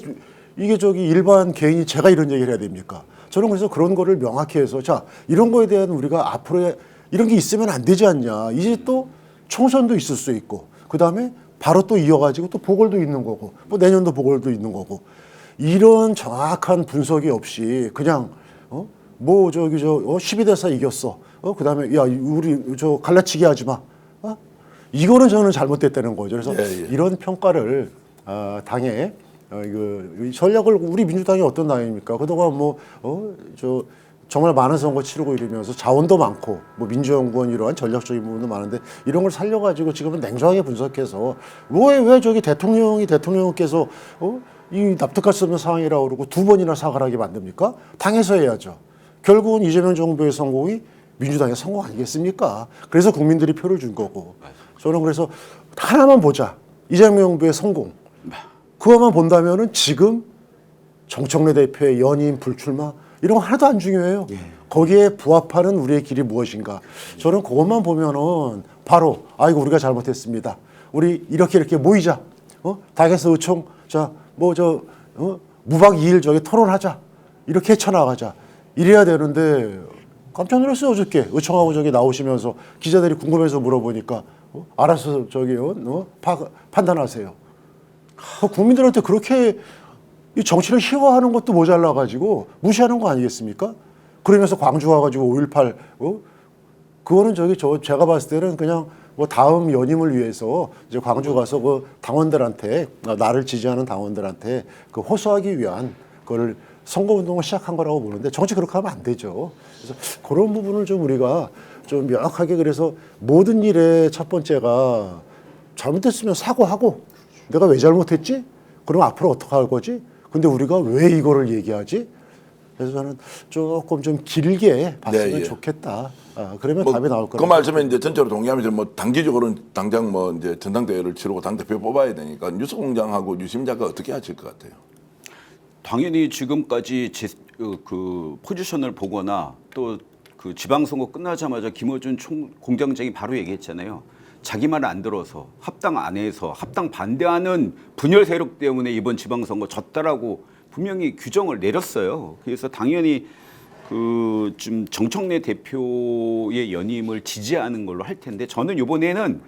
이게 저기 일반 개인이 제가 이런 얘기를 해야 됩니까? 저는 그래서 그런 거를 명확히 해서 자 이런 거에 대한 우리가 앞으로 이런 게 있으면 안 되지 않냐. 이제 또 총선도 있을 수 있고 그다음에 바로 또 이어가지고 또 보궐도 있는 거고 뭐 내년도 보궐도 있는 거고 이런 정확한 분석이 없이 그냥 뭐 저기 12대 4 이겼어. 그다음에 야 우리 저 갈라치기 하지 마. 이거는 저는 잘못됐다는 거죠. 그래서 이런 평가를 당에 이거 전략을 우리 민주당이 어떤 당입니까? 그동안 뭐 저 정말 많은 선거 치르고 이러면서 자원도 많고 뭐 민주연구원 이러한 전략적인 부분도 많은데 이런 걸 살려가지고 지금은 냉정하게 분석해서 왜 저기 대통령께서 이 납득할 수 없는 상황이라고 그러고 두 번이나 사과를 하게 만듭니까? 당에서 해야죠. 결국은 이재명 정부의 성공이 민주당의 성공 아니겠습니까? 그래서 국민들이 표를 준 거고 저는 그래서 하나만 보자. 이재명 정부의 성공. 그것만 본다면은 지금 정청래 대표의 연임 불출마 이런 거 하나도 안 중요해요. 거기에 부합하는 우리의 길이 무엇인가. 저는 그것만 보면은 바로 아이고 우리가 잘못했습니다. 우리 이렇게 모이자. 당에서 의총 무박 2일 저기 토론하자. 이렇게 헤쳐나가자. 이래야 되는데 깜짝 놀랐어요. 어저께 의총하고 저기 나오시면서 기자들이 궁금해서 물어보니까 알아서 판단하세요. 국민들한테 그렇게 이 정치를 희화하는 것도 모자라 가지고 무시하는 거 아니겠습니까? 그러면서 광주 와가지고 5.18 그거는 제가 봤을 때는 그냥 뭐 다음 연임을 위해서 이제 광주 가서 그 당원들한테 나를 지지하는 당원들한테 그 호소하기 위한 그걸 선거운동을 시작한 거라고 보는데 정치 그렇게 하면 안 되죠. 그래서 그런 부분을 좀 우리가 좀 명확하게 그래서 모든 일의 첫 번째가 잘못했으면 사과하고 내가 왜 잘못했지? 그럼 앞으로 어떻게 할 거지? 근데 우리가 왜 이거를 얘기하지? 그래서 저는 조금 좀 길게 봤으면 네, 예. 좋겠다. 그러면 답이 나올 거예요. 그 말씀에 이제 전적으로 동의하면서 뭐 단기적으로는 당장 뭐 이제 전당대회를 치르고 당 대표 뽑아야 되니까 뉴스공장하고 유심 작가 어떻게 하실 것 같아요? 당연히 지금까지 그 포지션을 보거나 또 그 지방선거 끝나자마자 김어준 공장장이 바로 얘기했잖아요. 자기 말을 안 들어서 합당 안에서 합당 반대하는 분열 세력 때문에 이번 지방선거 졌다라고 분명히 규정을 내렸어요. 그래서 당연히 그 좀 정청래 대표의 연임을 지지하는 걸로 할 텐데 저는 이번에는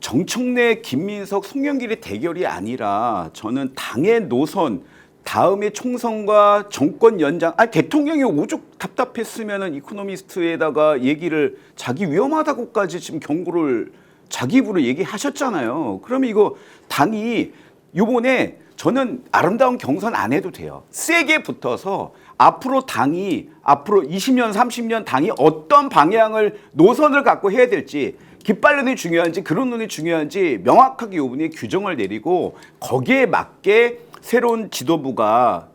정청래, 김민석, 송영길의 대결이 아니라 저는 당의 노선 다음에 총선과 정권 연장, 대통령이 오죽 답답했으면은 이코노미스트에다가 얘기를 자기 위험하다고까지 지금 경고를 자기 입으로 얘기하셨잖아요. 그러면 이거 당이 요번에 저는 아름다운 경선 안 해도 돼요. 세게 붙어서 앞으로 20년, 30년 당이 어떤 방향을 노선을 갖고 해야 될지 깃발론이 중요한지 그런론이 중요한지 명확하게 요번에 규정을 내리고 거기에 맞게 새로운 지도부가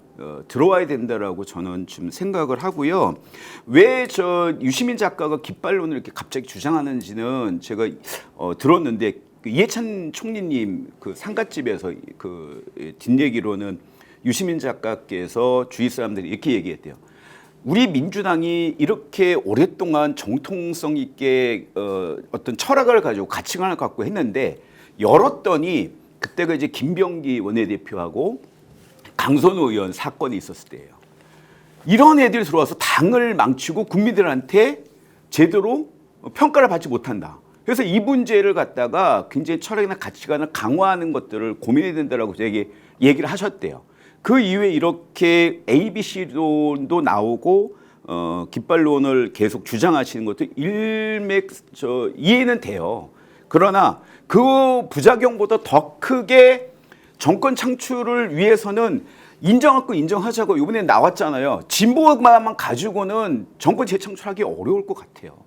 들어와야 된다라고 저는 좀 생각을 하고요. 왜 유시민 작가가 깃발론을 이렇게 갑자기 주장하는지는 제가 들었는데 그 이해찬 총리님 그 상갓집에서 그 뒷얘기로는 유시민 작가께서 주위 사람들이 이렇게 얘기했대요. 우리 민주당이 이렇게 오랫동안 정통성 있게 어떤 철학을 가지고 가치관을 갖고 했는데 열었더니 그때가 이제 김병기 원내대표하고 강선우 의원 사건이 있었을 때예요. 이런 애들이 들어와서 당을 망치고 국민들한테 제대로 평가를 받지 못한다. 그래서 이 문제를 갖다가 굉장히 철학이나 가치관을 강화하는 것들을 고민해야 된다라고 얘기를 하셨대요. 그 이후에 이렇게 ABC론도 나오고 깃발론을 계속 주장하시는 것도 이해는 돼요. 그러나 그 부작용보다 더 크게 정권 창출을 위해서는 인정할 거 인정하자고 이번에 나왔잖아요. 진보만 가지고는 정권 재창출하기 어려울 것 같아요.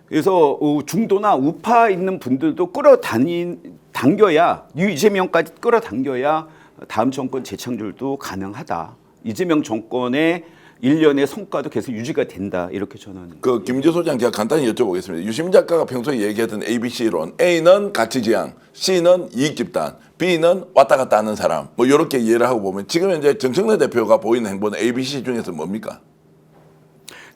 그래서 중도나 우파 있는 분들도 당겨야 이재명까지 끌어당겨야 다음 정권 재창출도 가능하다. 이재명 정권의 일련의 성과도 계속 유지가 된다. 이렇게 저는. 그 김재 소장 제가 간단히 여쭤보겠습니다. 유시민 작가가 평소에 얘기했던 ABC론, A는 가치지향, C는 이익집단, B는 왔다 갔다 하는 사람. 뭐 이렇게 이해를 하고 보면 지금 현재 정청래 대표가 보이는 행보는 ABC 중에서 뭡니까?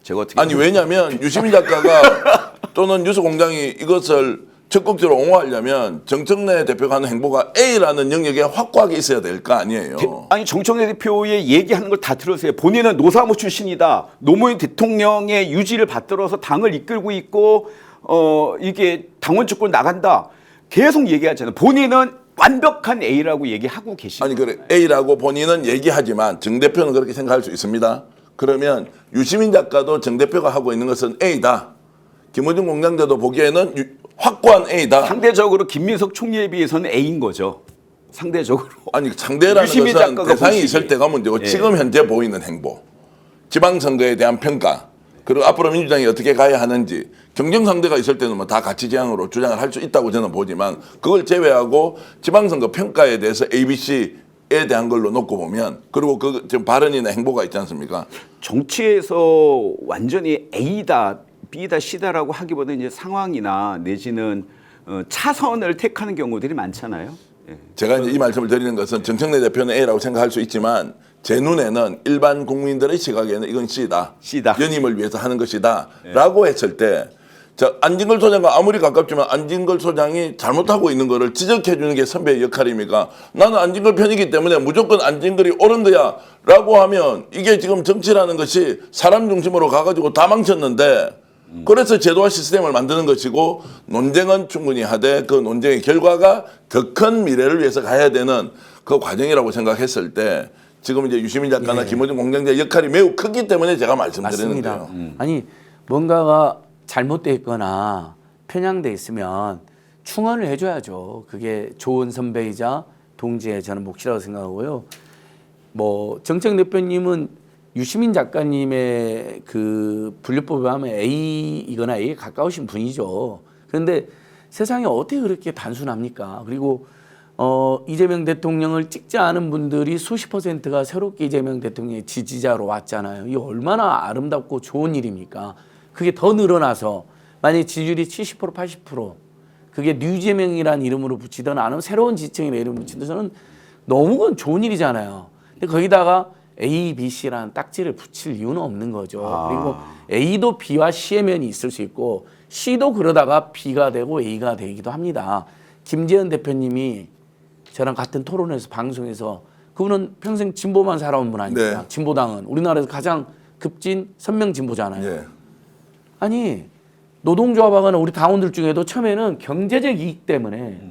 제가 어떻게 아니 왜냐하면 유시민 작가가 또는 뉴스공장이 이것을 적극적으로 옹호하려면 정청래 대표가 하는 행보가 A라는 영역에 확고하게 있어야 될 거 아니에요. 아니 정청래 대표의 얘기하는 걸 다 들으세요. 본인은 노사모 출신이다. 노무현 대통령의 유지를 받들어서 당을 이끌고 있고 이게 당원 축구로 나간다. 계속 얘기하잖아요. 본인은 완벽한 A라고 얘기하고 계시죠. 아니 그래 A라고 본인은 얘기하지만 정 대표는 그렇게 생각할 수 있습니다. 그러면 유시민 작가도 정 대표가 하고 있는 것은 A다. 김어준 공장장도 보기에는 확고한 A다. 상대적으로 김민석 총리에 비해서는 A인 거죠. 상대적으로. 아니 상대라는 유시민 것은 작가가 대상이 보시기에. 있을 때가 문제고 예. 지금 현재 보이는 행보. 지방선거에 대한 평가, 그리고 앞으로 민주당이 어떻게 가야 하는지, 경쟁 상대가 있을 때는 뭐 다 가치 지향으로 주장을 할 수 있다고 저는 보지만, 그걸 제외하고 지방선거 평가에 대해서 ABC에 대한 걸로 놓고 보면, 그리고 그 지금 발언이나 행보가 있지 않습니까? 정치에서 완전히 A다, B다, C다라고 하기보다는 이제 상황이나 내지는 차선을 택하는 경우들이 많잖아요. 예. 제가 이제 이 말씀을 드리는 것은 정청래 대표는 A라고 생각할 수 있지만 제 눈에는 일반 국민들의 시각에는 이건 C다. C다. 연임을 위해서 하는 것이다. 라고 했을 때 안진걸 소장과 아무리 가깝지만 안진걸 소장이 잘못하고 있는 거를 지적해 주는 게 선배의 역할입니까? 나는 안진걸 편이기 때문에 무조건 안진걸이 옳은 거야. 라고 하면 이게 지금 정치라는 것이 사람 중심으로 가가지고 다 망쳤는데 그래서 제도화 시스템을 만드는 것이고 논쟁은 충분히 하되 그 논쟁의 결과가 더 큰 미래를 위해서 가야 되는 그 과정이라고 생각했을 때 지금 이제 유시민 작가나 김호중 공장장의 역할이 매우 크기 때문에 제가 말씀드리는 맞습니다. 거예요. 아니 뭔가가 잘못돼 있거나 편향돼 있으면 충원을 해줘야죠. 그게 좋은 선배이자 동지의 저는 몫이라고 생각하고요. 뭐 정책 대표님은 유시민 작가님의 그 분류법에 하면 A이거나 A에 가까우신 분이죠. 그런데 세상에 어떻게 그렇게 단순합니까? 그리고 이재명 대통령을 찍지 않은 분들이 수십 %가 새롭게 이재명 대통령의 지지자로 왔잖아요. 이게 얼마나 아름답고 좋은 일입니까? 그게 더 늘어나서 만약에 지지율이 70% 80% 그게 뉴이재명이라는 이름으로 붙이든 아니면 새로운 지지층이라는 이름으로 붙이든 저는 너무 그건 좋은 일이잖아요. 근데 거기다가 A, B, C라는 딱지를 붙일 이유는 없는 거죠. 그리고 A도 B와 C의 면이 있을 수 있고 C도 그러다가 B가 되고 A가 되기도 합니다. 김재현 대표님이 저랑 같은 토론에서 방송에서 그분은 평생 진보만 살아온 분 아닙니까? 네. 진보당은 우리나라에서 가장 급진 선명 진보잖아요. 예. 아니 노동조합하거나 우리 당원들 중에도 처음에는 경제적 이익 때문에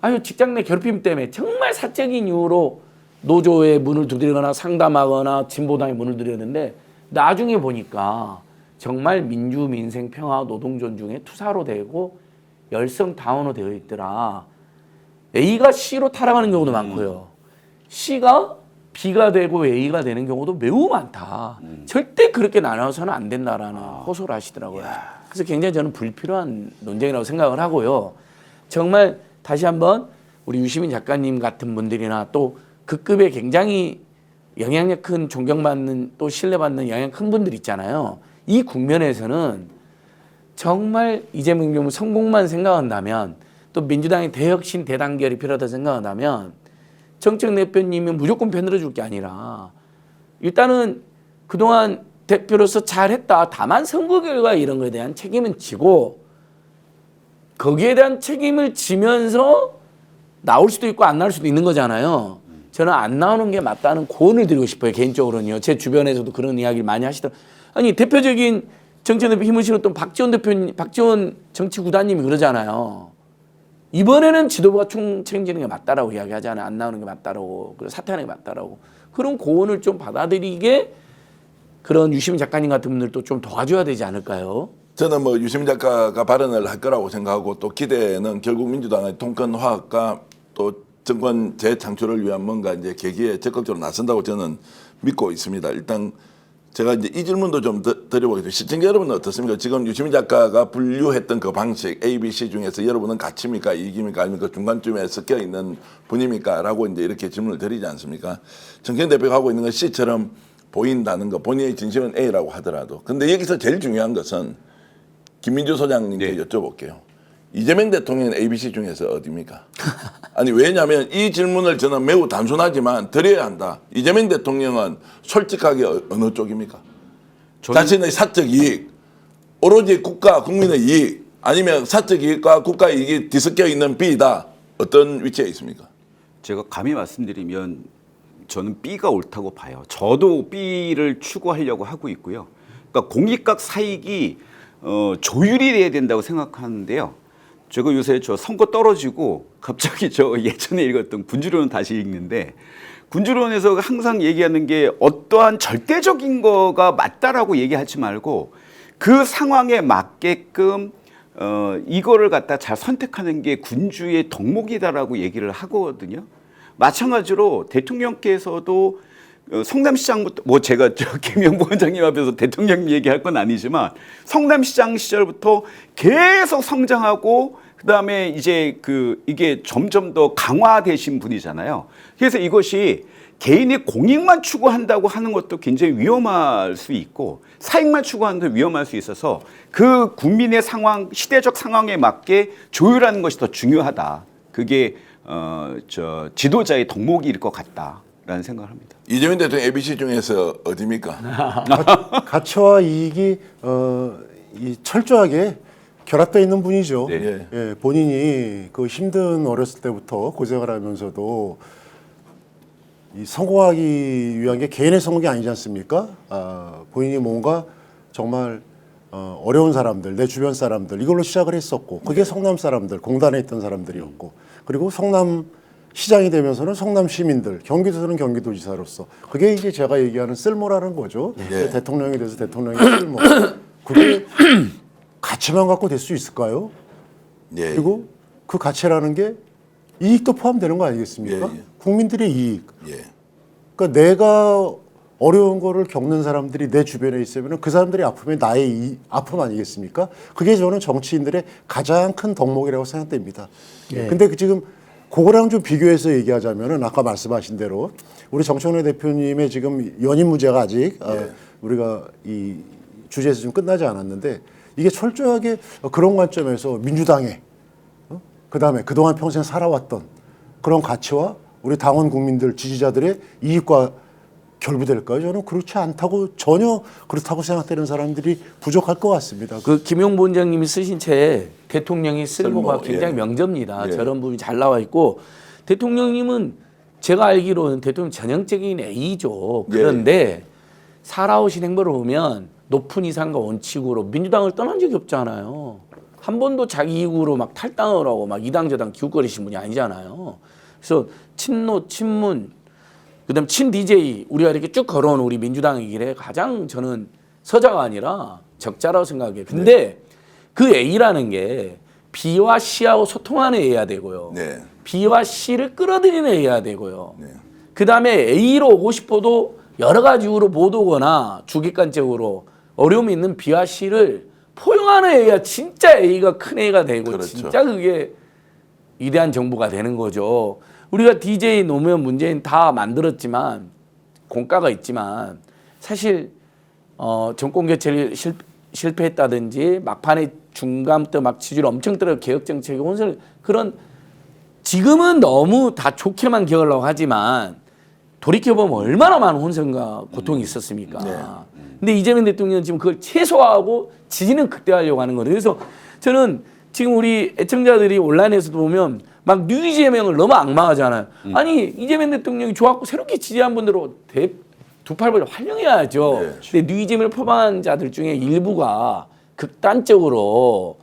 아유 직장 내 괴롭힘 때문에 정말 사적인 이유로 노조의 문을 두드리거나 상담하거나 진보당의 문을 두드렸는데 나중에 보니까 정말 민주, 민생, 평화, 노동 존중의 투사로 되고 열성 당원으로 되어 있더라. A가 C로 타락하는 경우도 많고요. C가 B가 되고 A가 되는 경우도 매우 많다. 절대 그렇게 나눠서는 안 된다라는 호소를 하시더라고요. 그래서 굉장히 저는 불필요한 논쟁이라고 생각을 하고요. 정말 다시 한번 우리 유시민 작가님 같은 분들이나 또 그 급에 굉장히 영향력 큰 존경받는 또 신뢰받는 영향 큰 분들 있잖아요. 이 국면에서는 정말 이재명 정부 성공만 생각한다면 또 민주당의 대혁신 대단결이 필요하다 생각한다면 정책 대표님이 무조건 편들어 줄 게 아니라 일단은 그동안 대표로서 잘했다. 다만 선거 결과 이런 거에 대한 책임은 지고 거기에 대한 책임을 지면서 나올 수도 있고 안 나올 수도 있는 거잖아요. 저는 안 나오는 게 맞다는 고언을 드리고 싶어요. 개인적으로는요. 제 주변에서도 그런 이야기를 많이 하시더라고요. 아니 대표적인 정책 대표 힘을 실었던 박지원 대표님, 박지원 정치구단님이 그러잖아요. 이번에는 지도부가 책임지는 게 맞다라고 이야기하잖아요. 안 나오는 게 맞다라고. 그리고 사퇴하는 게 맞다라고. 그런 고언을 좀 받아들이게 그런 유시민 작가님 같은 분들도 좀 도와줘야 되지 않을까요? 저는 뭐 유시민 작가가 발언을 할 거라고 생각하고 또 기대는 결국 민주당의 통큰 화합과 또 정권 재창출을 위한 뭔가 이제 계기에 적극적으로 나선다고 저는 믿고 있습니다. 일단 제가 이제 이 질문도 좀 드려보겠습니다. 시청자 여러분은 어떻습니까? 지금 유시민 작가가 분류했던 그 방식 A, B, C 중에서 여러분은 가치입니까? 이익입니까? 아니면 그 중간쯤에 섞여 있는 분입니까? 라고 이제 이렇게 질문을 드리지 않습니까? 정경 대표가 하고 있는 건 C처럼 보인다는 거, 본인의 진심은 A라고 하더라도. 근데 여기서 제일 중요한 것은 김민주 소장님께 여쭤볼게요. 이재명 대통령은 ABC 중에서 어디입니까? 아니 왜냐하면 이 질문을 저는 매우 단순하지만 드려야 한다. 이재명 대통령은 솔직하게 어느 쪽입니까? 자신의 사적 이익, 오로지 국가 국민의 이익 아니면 사적 이익과 국가 이익이 뒤섞여 있는 B다. 어떤 위치에 있습니까? 제가 감히 말씀드리면 저는 B가 옳다고 봐요. 저도 B를 추구하려고 하고 있고요. 그러니까 공익각 사익이 조율이 돼야 된다고 생각하는데요. 제가 요새 저 선거 떨어지고 갑자기 저 예전에 읽었던 군주론을 다시 읽는데 군주론에서 항상 얘기하는 게 어떠한 절대적인 거가 맞다라고 얘기하지 말고 그 상황에 맞게끔 이거를 갖다 잘 선택하는 게 군주의 덕목이다라고 얘기를 하거든요. 마찬가지로 대통령께서도 성남시장부터 뭐 제가 저 김영부 원장님 앞에서 대통령 얘기할 건 아니지만 성남시장 시절부터 계속 성장하고 그다음에 이제 이게 점점 더 강화되신 분이잖아요. 그래서 이것이 개인이 공익만 추구한다고 하는 것도 굉장히 위험할 수 있고 사익만 추구하는 것도 위험할 수 있어서 그 국민의 상황, 시대적 상황에 맞게 조율하는 것이 더 중요하다. 그게 지도자의 덕목일 것 같다라는 생각을 합니다. 이재명 대통령 ABC 중에서 어디입니까? 가치와 이익이 이 철저하게 결합되어 있는 분이죠. 네. 예, 본인이 그 힘든 어렸을 때부터 고생을 하면서도 이 성공하기 위한 게 개인의 성공이 아니지 않습니까? 본인이 뭔가 정말 어려운 사람들, 내 주변 사람들 이걸로 시작을 했었고 그게 성남 사람들, 공단에 있던 사람들이었고 그리고 성남 시장이 되면서는 성남 시민들, 경기도에서는 경기도지사로서 그게 이제 제가 얘기하는 쓸모라는 거죠. 네. 대통령이 돼서 대통령의 쓸모. 그게 가치만 갖고 될 수 있을까요? 예. 그리고 그 가치라는 게 이익도 포함되는 거 아니겠습니까? 예, 예. 국민들의 이익. 예. 그러니까 내가 어려운 거를 겪는 사람들이 내 주변에 있으면 그 사람들이 아프면 나의 아픔 아니겠습니까? 그게 저는 정치인들의 가장 큰 덕목이라고 생각됩니다. 근데 지금 그거랑 좀 비교해서 얘기하자면은 아까 말씀하신 대로 우리 정청래 대표님의 지금 연임 무죄가 아직 우리가 이 주제에서 좀 끝나지 않았는데 이게 철저하게 그런 관점에서 민주당의 그다음에 그동안 평생 살아왔던 그런 가치와 우리 당원 국민들 지지자들의 이익과 결부될까요? 저는 그렇지 않다고 전혀 그렇다고 생각되는 사람들이 부족할 것 같습니다. 그 김용보 원장님이 쓰신 책 대통령이 쓸모가 쓸모, 굉장히 예. 명저입니다. 예. 저런 부분이 잘 나와 있고 대통령님은 제가 알기로는 대통령 전형적인 A죠. 그런데 살아오신 행보를 보면 높은 이상과 원칙으로 민주당을 떠난 적이 없잖아요. 한 번도 자기 이익으로 막 탈당을 하고 막 이당저당 기웃거리신 분이 아니잖아요. 그래서 친노, 친문, 그다음 친 DJ 우리가 이렇게 쭉 걸어온 우리 민주당의 길에 가장 저는 서자가 아니라 적자라고 생각해요. 근데 그 A라는 게 B와 C하고 소통하는 A야 되고요. 네. B와 C를 끌어들이는 A야 되고요. 네. 그다음에 A로 오고 싶어도 여러 가지 이유로 못 오거나 주객관적으로 어려움이 있는 B와 C를 포용하는 A야 진짜 A가 큰 A가 되고 그렇죠. 진짜 그게 위대한 정부가 되는 거죠. 우리가 DJ 노무현 문재인 다 만들었지만 공과가 있지만 사실 정권 교체를 실패했다든지 막판에 중간부터 막 지지를 엄청 떨어 개혁 정책의 혼선을 그런 지금은 너무 다 좋게만 기억하려고 하지만 돌이켜보면 얼마나 많은 혼선과 고통이 있었습니까. 근데 이재명 대통령은 지금 그걸 최소화하고 지지는 극대화하려고 하는 거예요. 그래서 저는 지금 우리 애청자들이 온라인에서도 보면 막 뉴 이재명을 너무 악마하잖아요. 아니 이재명 대통령이 좋았고 새롭게 지지한 분들로 두 팔 벌려 환영해야죠. 근데 뉴 이재명을 표방한 자들 중에 일부가 극단적으로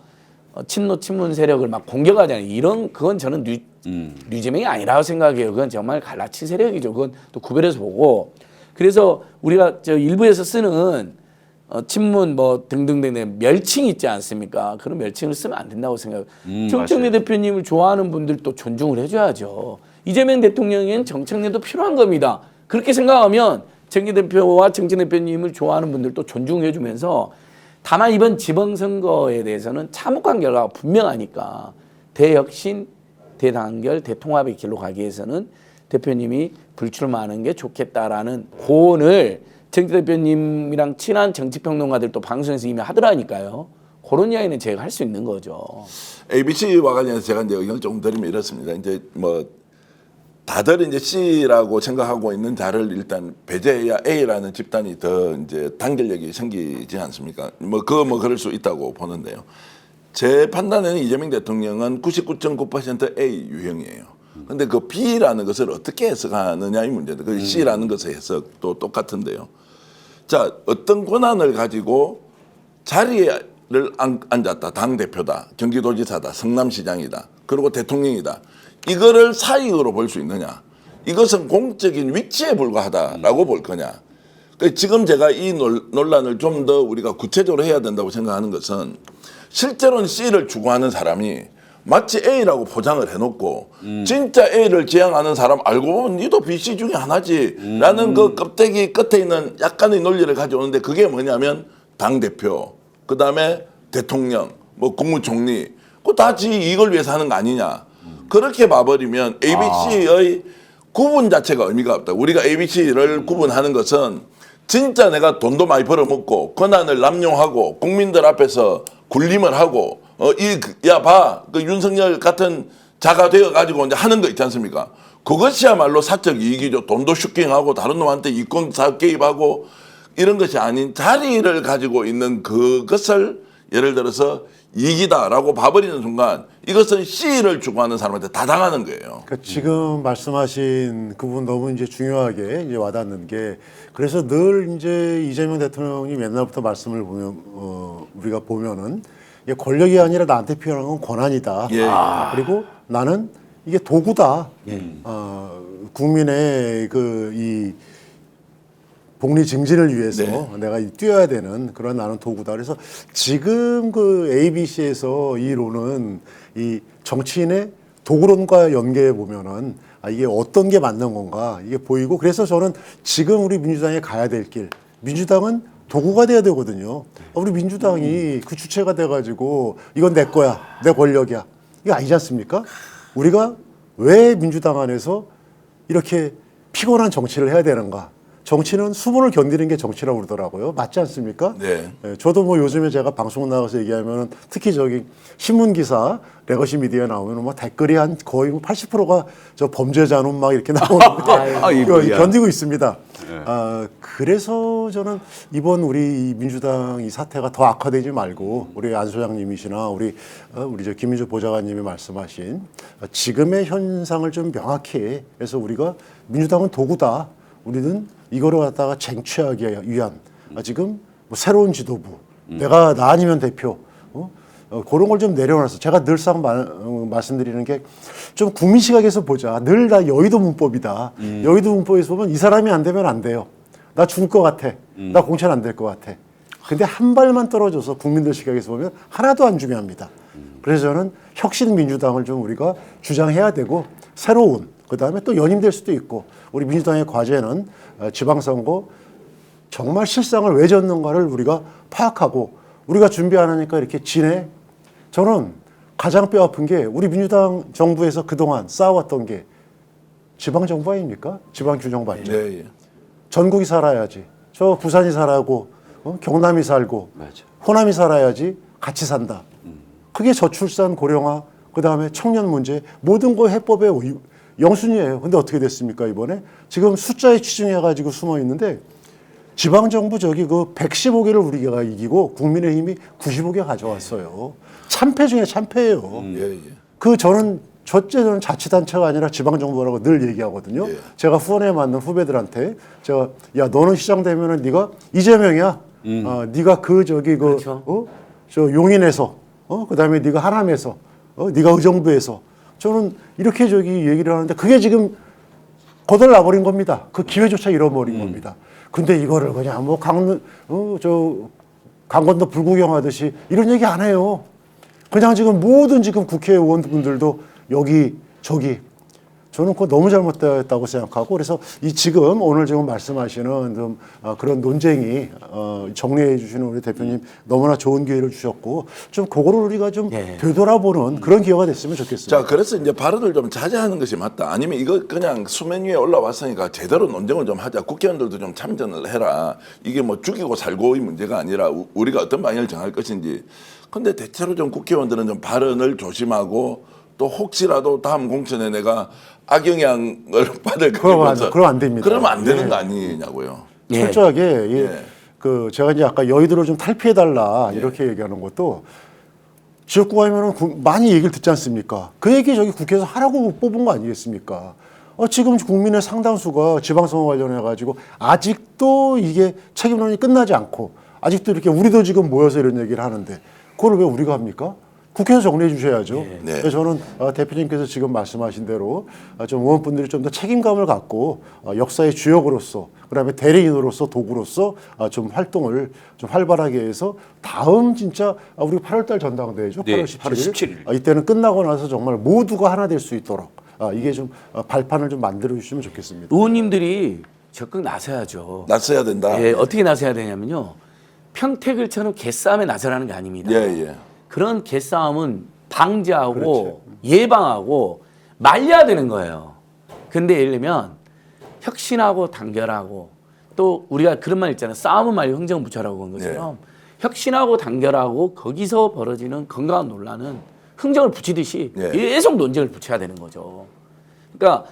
친노 친문 세력을 막 공격하잖아요. 이런 그건 저는 뉴 이재명이 아니라고 생각해요. 그건 정말 갈라친 세력이죠. 그건 또 구별해서 보고 그래서 우리가 저 일부에서 쓰는 친문 뭐 등등등 멸칭 있지 않습니까? 그런 멸칭을 쓰면 안 된다고 생각해요. 정청래 대표님을 좋아하는 분들도 존중을 해줘야죠. 이재명 대통령에겐 정청래도 필요한 겁니다. 그렇게 생각하면 정기 대표와 정청래 대표님을 좋아하는 분들도 존중해주면서 다만 이번 지방선거에 대해서는 참혹한 결과가 분명하니까 대혁신, 대단결, 대통합의 길로 가기 위해서는 대표님이 불출마하는 게 좋겠다라는 고언을 정치 대표님이랑 친한 정치평론가들도 방송에서 이미 하더라니까요. 그런 이야기는 제가 할 수 있는 거죠. ABC와 관련해서 제가 이제 의견을 조금 드리면 이렇습니다. 이제 뭐 다들 이제 C라고 생각하고 있는 자를 일단 배제해야 A라는 집단이 더 이제 단결력이 생기지 않습니까? 뭐 그럴 수 있다고 보는데요. 제 판단에는 이재명 대통령은 99.9% A 유형이에요. 근데 그 B라는 것을 어떻게 해석하느냐의 문제다. 그 C라는 것의 해석도 똑같은데요. 자, 어떤 권한을 가지고 자리를 앉았다. 당대표다. 경기도지사다. 성남시장이다. 그리고 대통령이다. 이거를 사익으로 볼 수 있느냐. 이것은 공적인 위치에 불과하다라고 볼 거냐. 그러니까 지금 제가 이 논란을 좀 더 우리가 구체적으로 해야 된다고 생각하는 것은 실제로는 C를 추구하는 사람이 마치 A라고 포장을 해놓고 진짜 A를 지향하는 사람 알고 보면 니도 BC 중에 하나지라는 그 껍데기 끝에 있는 약간의 논리를 가져오는데 그게 뭐냐면 당대표, 그다음에 대통령, 뭐 국무총리 그거 다 지 이익을 위해서 하는 거 아니냐. 그렇게 봐버리면 ABC의 구분 자체가 의미가 없다. 우리가 ABC를 구분하는 것은 진짜 내가 돈도 많이 벌어먹고 권한을 남용하고 국민들 앞에서 군림을 하고 그 윤석열 같은 자가 되어가지고 이제 하는 거 있지 않습니까? 그것이야말로 사적 이익이죠. 돈도 슈킹하고 다른 놈한테 이권 사업 개입하고 이런 것이 아닌 자리를 가지고 있는 그것을 예를 들어서 이익이다라고 봐버리는 순간 이것은 C를 추구하는 사람한테 다 당하는 거예요. 그러니까 지금 말씀하신 그 부분 너무 이제 중요하게 이제 와닿는 게 그래서 늘 이제 이재명 대통령이 옛날부터 말씀을 보면 우리가 보면은 이게 권력이 아니라 나한테 필요한 건 권한이다. 예. 그리고 나는 이게 도구다. 국민의 이 복리 증진을 위해서 네. 내가 뛰어야 되는 그런 나는 도구다. 그래서 지금 그 ABC에서 이 론은 이 정치인의 도구론과 연계해 보면은 이게 어떤 게 맞는 건가 이게 보이고 그래서 저는 지금 우리 민주당에 가야 될 길, 민주당은 도구가 돼야 되거든요. 우리 민주당이 그 주체가 돼가지고 이건 내 거야, 내 권력이야. 이거 아니지 않습니까? 우리가 왜 민주당 안에서 이렇게 피곤한 정치를 해야 되는가? 정치는 수모를 견디는 게 정치라고 그러더라고요. 맞지 않습니까? 네. 예, 저도 뭐 요즘에 제가 방송 나가서 얘기하면은 특히 저기 신문 기사 레거시 미디어에 나오면 뭐 댓글이 한 거의 80%가 저 범죄자는 막 이렇게 나오는데 이거 견디고 있습니다. 그래서 저는 이번 우리 이 민주당 이 사태가 더 악화되지 말고 우리 안 소장님이시나 우리 저 김민주 보좌관님이 말씀하신 지금의 현상을 좀 명확히 해서 우리가 민주당은 도구다. 우리는 이거를 갖다가 쟁취하기 위한 지금 뭐 새로운 지도부, 나 아니면 대표, 그런 걸 좀 내려놔서 제가 늘상 말씀드리는 게 좀 국민 시각에서 보자. 늘 다 여의도 문법이다. 여의도 문법에서 보면 이 사람이 안 되면 안 돼요. 나 죽을 것 같아. 나 공천 안 될 것 같아. 근데 한 발만 떨어져서 국민들 시각에서 보면 하나도 안 중요합니다. 그래서 저는 혁신 민주당을 좀 우리가 주장해야 되고 새로운 그다음에 또 연임될 수도 있고 우리 민주당의 과제는 지방선거 정말 실상을 왜 졌는가를 우리가 파악하고 우리가 준비 안 하니까 이렇게 지내. 저는 가장 뼈 아픈 게 우리 민주당 정부에서 그동안 쌓아왔던 게 지방정부 아닙니까? 지방규정발전. 네, 예. 전국이 살아야지. 저 부산이 살아고 경남이 살고 맞아. 호남이 살아야지 같이 산다. 그게 저출산 고령화 그다음에 청년 문제 모든 거 해법의 영순이에요. 근데 어떻게 됐습니까 이번에? 지금 숫자에 치중해가지고 숨어 있는데 지방정부 저기 그 115개를 우리가 이기고 국민의힘이 95개 가져왔어요. 참패 중에 참패예요. 예, 예. 저는 자치단체가 아니라 지방정부라고 늘 얘기하거든요. 예. 제가 후원에 맞는 후배들한테 제가 야 너는 시장 되면은 네가 이재명이야. 네가 그렇죠. 저 용인에서 그다음에 네가 하남에서 네가 의정부에서 저는 이렇게 얘기를 하는데 그게 지금 거덜나 버린 겁니다. 그 기회조차 잃어버린 겁니다. 근데 이거를 그냥 뭐 강건도 불구경하듯이 이런 얘기 안 해요. 그냥 지금 모든 지금 국회의원분들도 여기 저기 저는 그거 너무 잘못됐다고 생각하고 그래서 지금 오늘 지금 말씀하시는 좀 그런 논쟁이 정리해 주시는 우리 대표님 너무나 좋은 기회를 주셨고 좀 그거를 우리가 좀 되돌아보는 그런 기회가 됐으면 좋겠습니다. 자, 그래서 이제 발언을 좀 자제하는 것이 맞다. 아니면 이거 그냥 수면 위에 올라왔으니까 제대로 논쟁을 좀 하자. 국회의원들도 좀 참전을 해라. 이게 뭐 죽이고 살고의 문제가 아니라 우리가 어떤 방향을 정할 것인지. 근데 대체로 좀 국회의원들은 좀 발언을 조심하고 또 혹시라도 다음 공천에 내가 악영향을 받을 거면서 그러면 안 됩니다. 그러면 안 되는 네. 거 아니냐고요. 철저하게 제가 이제 아까 여의도를 좀 탈피해달라 이렇게 얘기하는 것도 지역구 가면은 많이 얘기를 듣지 않습니까? 그 얘기 저기 국회에서 하라고 뽑은 거 아니겠습니까? 지금 국민의 상당수가 지방선거 관련해가지고 아직도 이게 책임론이 끝나지 않고 아직도 이렇게 우리도 지금 모여서 이런 얘기를 하는데 그걸 왜 우리가 합니까? 국회에서 정리해 주셔야죠. 네. 그래서 저는 대표님께서 지금 말씀하신 대로 좀 의원분들이 좀 더 책임감을 갖고 역사의 주역으로서 그다음에 대리인으로서 도구로서 좀 활동을 좀 활발하게 해서 다음 진짜 우리 8월달 전당대회죠. 네, 8월 17일. 8월 17일. 이때는 끝나고 나서 정말 모두가 하나 될 수 있도록 이게 좀 발판을 좀 만들어 주시면 좋겠습니다. 의원님들이 적극 나서야죠. 났어야 된다. 예, 어떻게 나서야 되냐면요. 평택을처럼 개싸움에 나서라는 게 아닙니다. 예. 그런 개싸움은 방지하고 예방하고 말려야 되는 거예요. 근데 예를 들면 혁신하고 단결하고 또 우리가 그런 말 있잖아요. 싸움은 말고 흥정은 부처라고 그런 것처럼 혁신하고 단결하고 거기서 벌어지는 건강한 논란은 흥정을 붙이듯이 계속 논쟁을 붙여야 되는 거죠. 그러니까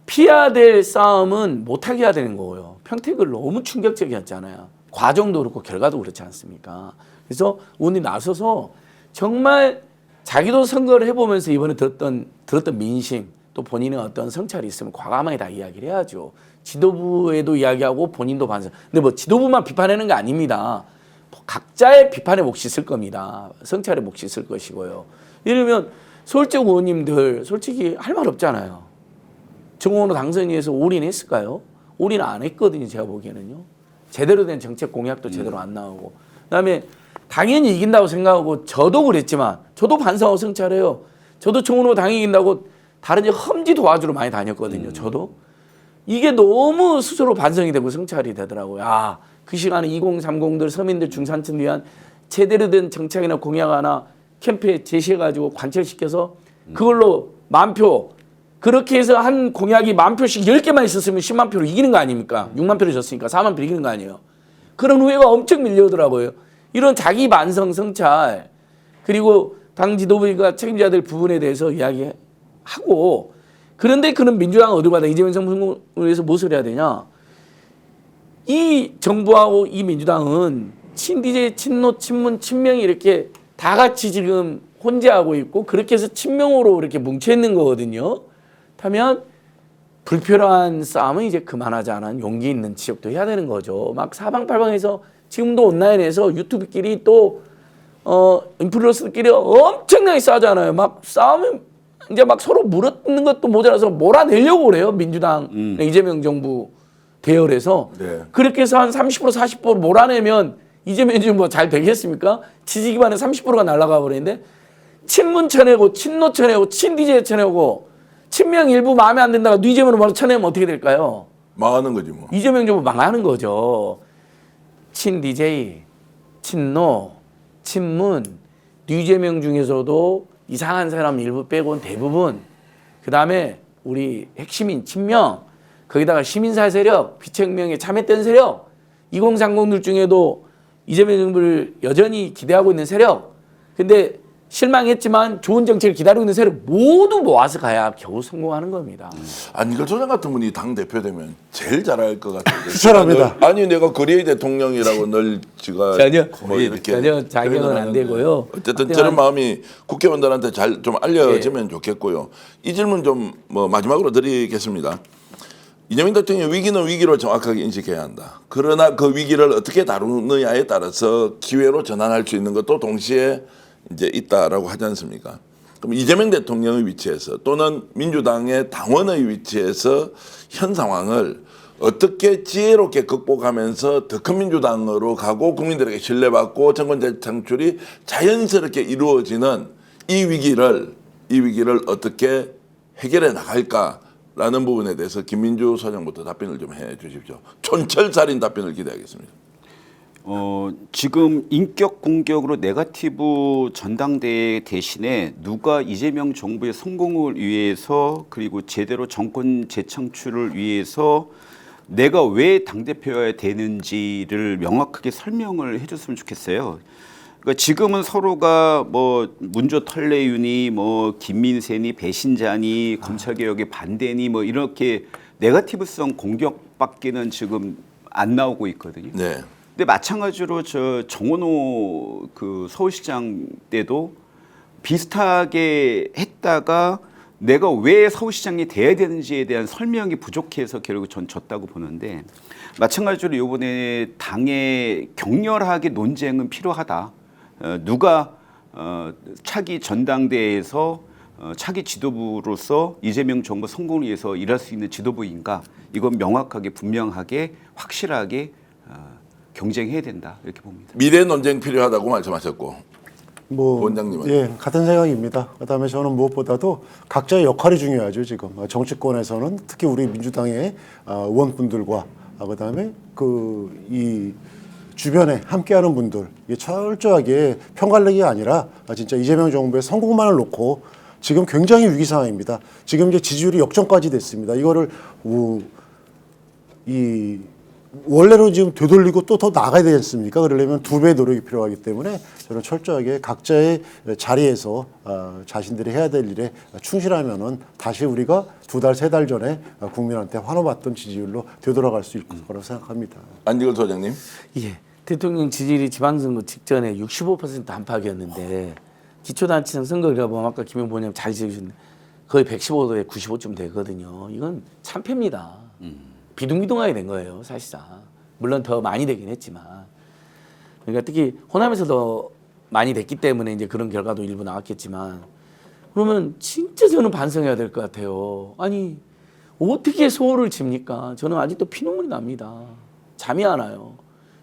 피해야 될 싸움은 못하게 해야 되는 거고요. 평택을 너무 충격적이었잖아요. 과정도 그렇고 결과도 그렇지 않습니까? 그래서 의원님 나서서 정말 자기도 선거를 해보면서 이번에 들었던 민심 또 본인의 어떤 성찰이 있으면 과감하게 다 이야기를 해야죠. 지도부에도 이야기하고 본인도 반성. 근데 뭐 지도부만 비판하는 게 아닙니다. 각자의 비판의 몫이 있을 겁니다. 성찰의 몫이 있을 것이고요. 예를 들면 서울적 의원님들 솔직히 할 말 없잖아요. 정원호 당선인에서 올인했을까요? 올인 안 했거든요. 제가 보기에는요. 제대로 된 정책 공약도 제대로 안 나오고. 그다음에 당연히 이긴다고 생각하고 저도 그랬지만 저도 반성하고 성찰해요. 저도 정원호 당연히 이긴다고 다른 험지 도와주러 많이 다녔거든요. 저도. 이게 너무 스스로 반성이 되고 성찰이 되더라고요. 아, 그 시간에 2030들 서민들 중산층 위한 제대로 된 정책이나 공약 하나 캠페인 제시해가지고 관철시켜서 그걸로 10,000표 그렇게 해서 한 공약이 10,000표씩 10개만 있었으면 10만 표로 이기는 거 아닙니까? 6만 표를 졌으니까 4만 표 이기는 거 아니에요. 그런 후회가 엄청 밀려오더라고요. 이런 자기 반성 성찰 그리고 당 지도부가 책임자들 부분에 대해서 이야기하고 그런데 그는 민주당은 어디로 가다 이재명 정부를 위해서 무엇을 해야 되냐? 이 정부하고 이 민주당은 친디제, 친노, 친문, 친명이 이렇게 다 같이 지금 혼재하고 있고 그렇게 해서 친명으로 이렇게 뭉쳐 있는 거거든요. 하면 불필요한 싸움은 이제 그만하자는 용기 있는 지적도 해야 되는 거죠. 막 사방팔방에서 지금도 온라인에서 유튜브끼리 또 인플루언서들끼리 엄청나게 싸잖아요. 막 싸우면 이제 막 서로 물어뜯는 것도 모자라서 몰아내려고 그래요. 민주당 이재명 정부 대열에서 그렇게 해서 한 30% 40% 몰아내면 이재명 정부가 잘 되겠습니까? 지지 기반의 30%가 날아가 버리는데 친문 쳐내고 친노 쳐내고 친디제 쳐내고 친명 일부 마음에 안 든다가 이재명으로 바로 쳐내면 어떻게 될까요? 망하는 거지 뭐. 이재명 정부 망하는 거죠. 친디제이, 친노, 친문, 이재명 중에서도 이상한 사람 일부 빼고는 대부분 그다음에 우리 핵심인 친명 거기다가 시민사회 세력, 비책명에 참여했던 세력 2030들 중에도 이재명 정부를 여전히 기대하고 있는 세력 근데 실망했지만 좋은 정책을 기다리고 있는 세력 모두 모아서 가야 겨우 성공하는 겁니다. 안희걸 소장 같은 분이 당 대표 되면 제일 잘할 것 같아요. 추천합니다. 아니 내가 거리의 대통령이라고 늘 지가 전혀 뭐 이렇게 전혀 자격은 안 되고요. 어쨌든 저런 마음이 국회의원들한테 잘 좀 알려지면 좋겠고요. 이 질문 좀 뭐 마지막으로 드리겠습니다. 이재명 대통령 위기는 위기로 정확하게 인식해야 한다. 그러나 그 위기를 어떻게 다루느냐에 따라서 기회로 전환할 수 있는 것도 동시에 이제 있다라고 하지 않습니까? 그럼 이재명 대통령의 위치에서 또는 민주당의 당원의 위치에서 현 상황을 어떻게 지혜롭게 극복하면서 더 큰 민주당으로 가고 국민들에게 신뢰받고 정권 재창출이 자연스럽게 이루어지는 이 위기를 어떻게 해결해 나갈까라는 부분에 대해서 김민주 소장부터 답변을 좀 해 주십시오. 촌철살인 답변을 기대하겠습니다. 지금 인격 공격으로 네거티브 전당대회 대신에 누가 이재명 정부의 성공을 위해서 그리고 제대로 정권 재창출을 위해서 내가 왜 당대표여야 되는지를 명확하게 설명을 해줬으면 좋겠어요. 그러니까 지금은 서로가 뭐 문조 털레윤이 뭐 김민세니 배신자니 검찰개혁에 반대니 뭐 이렇게 네거티브성 공격밖에는 지금 안 나오고 있거든요. 네. 근데 마찬가지로 저 정원호 그 서울시장 때도 비슷하게 했다가 내가 왜 서울시장이 돼야 되는지에 대한 설명이 부족해서 결국 전 졌다고 보는데 마찬가지로 이번에 당의 격렬하게 논쟁은 필요하다. 누가 차기 전당대회에서 차기 지도부로서 이재명 정부 성공을 위해서 일할 수 있는 지도부인가? 이건 명확하게 분명하게 확실하게 경쟁해야 된다 이렇게 봅니다. 미래 논쟁 필요하다고 말씀하셨고 원장님은 예, 같은 생각입니다. 그다음에 저는 무엇보다도 각자의 역할이 중요하죠. 지금 정치권에서는 특히 우리 민주당의 의원분들과 그다음에 이 주변에 함께하는 분들 이게 철저하게 편가르기가 아니라 진짜 이재명 정부의 성공만을 놓고 지금 굉장히 위기 상황입니다. 지금 이제 지지율이 역전까지 됐습니다. 이거를 원래로 지금 되돌리고 또 더 나가야 되지 않습니까? 그러려면 2배의 노력이 필요하기 때문에 저는 철저하게 각자의 자리에서 자신들이 해야 될 일에 충실하면은 다시 우리가 2달, 3달 전에 국민한테 환호받던 지지율로 되돌아갈 수 있을 거라고 생각합니다. 안지걸 소장님. 예. 대통령 지지율이 지방선거 직전에 65% 안팎이었는데 기초단체장 선거를 보면 아까 김영보 의원님 잘 지적하셨는데 거의 115도에 95쯤 되거든요. 이건 참패입니다. 비둥비둥하게 된 거예요, 사실상. 물론 더 많이 되긴 했지만. 그러니까 특히 호남에서 더 많이 됐기 때문에 이제 그런 결과도 일부 나왔겠지만 그러면 진짜 저는 반성해야 될 것 같아요. 아니 어떻게 소홀을 칩니까? 저는 아직도 피눈물이 납니다. 잠이 안 와요.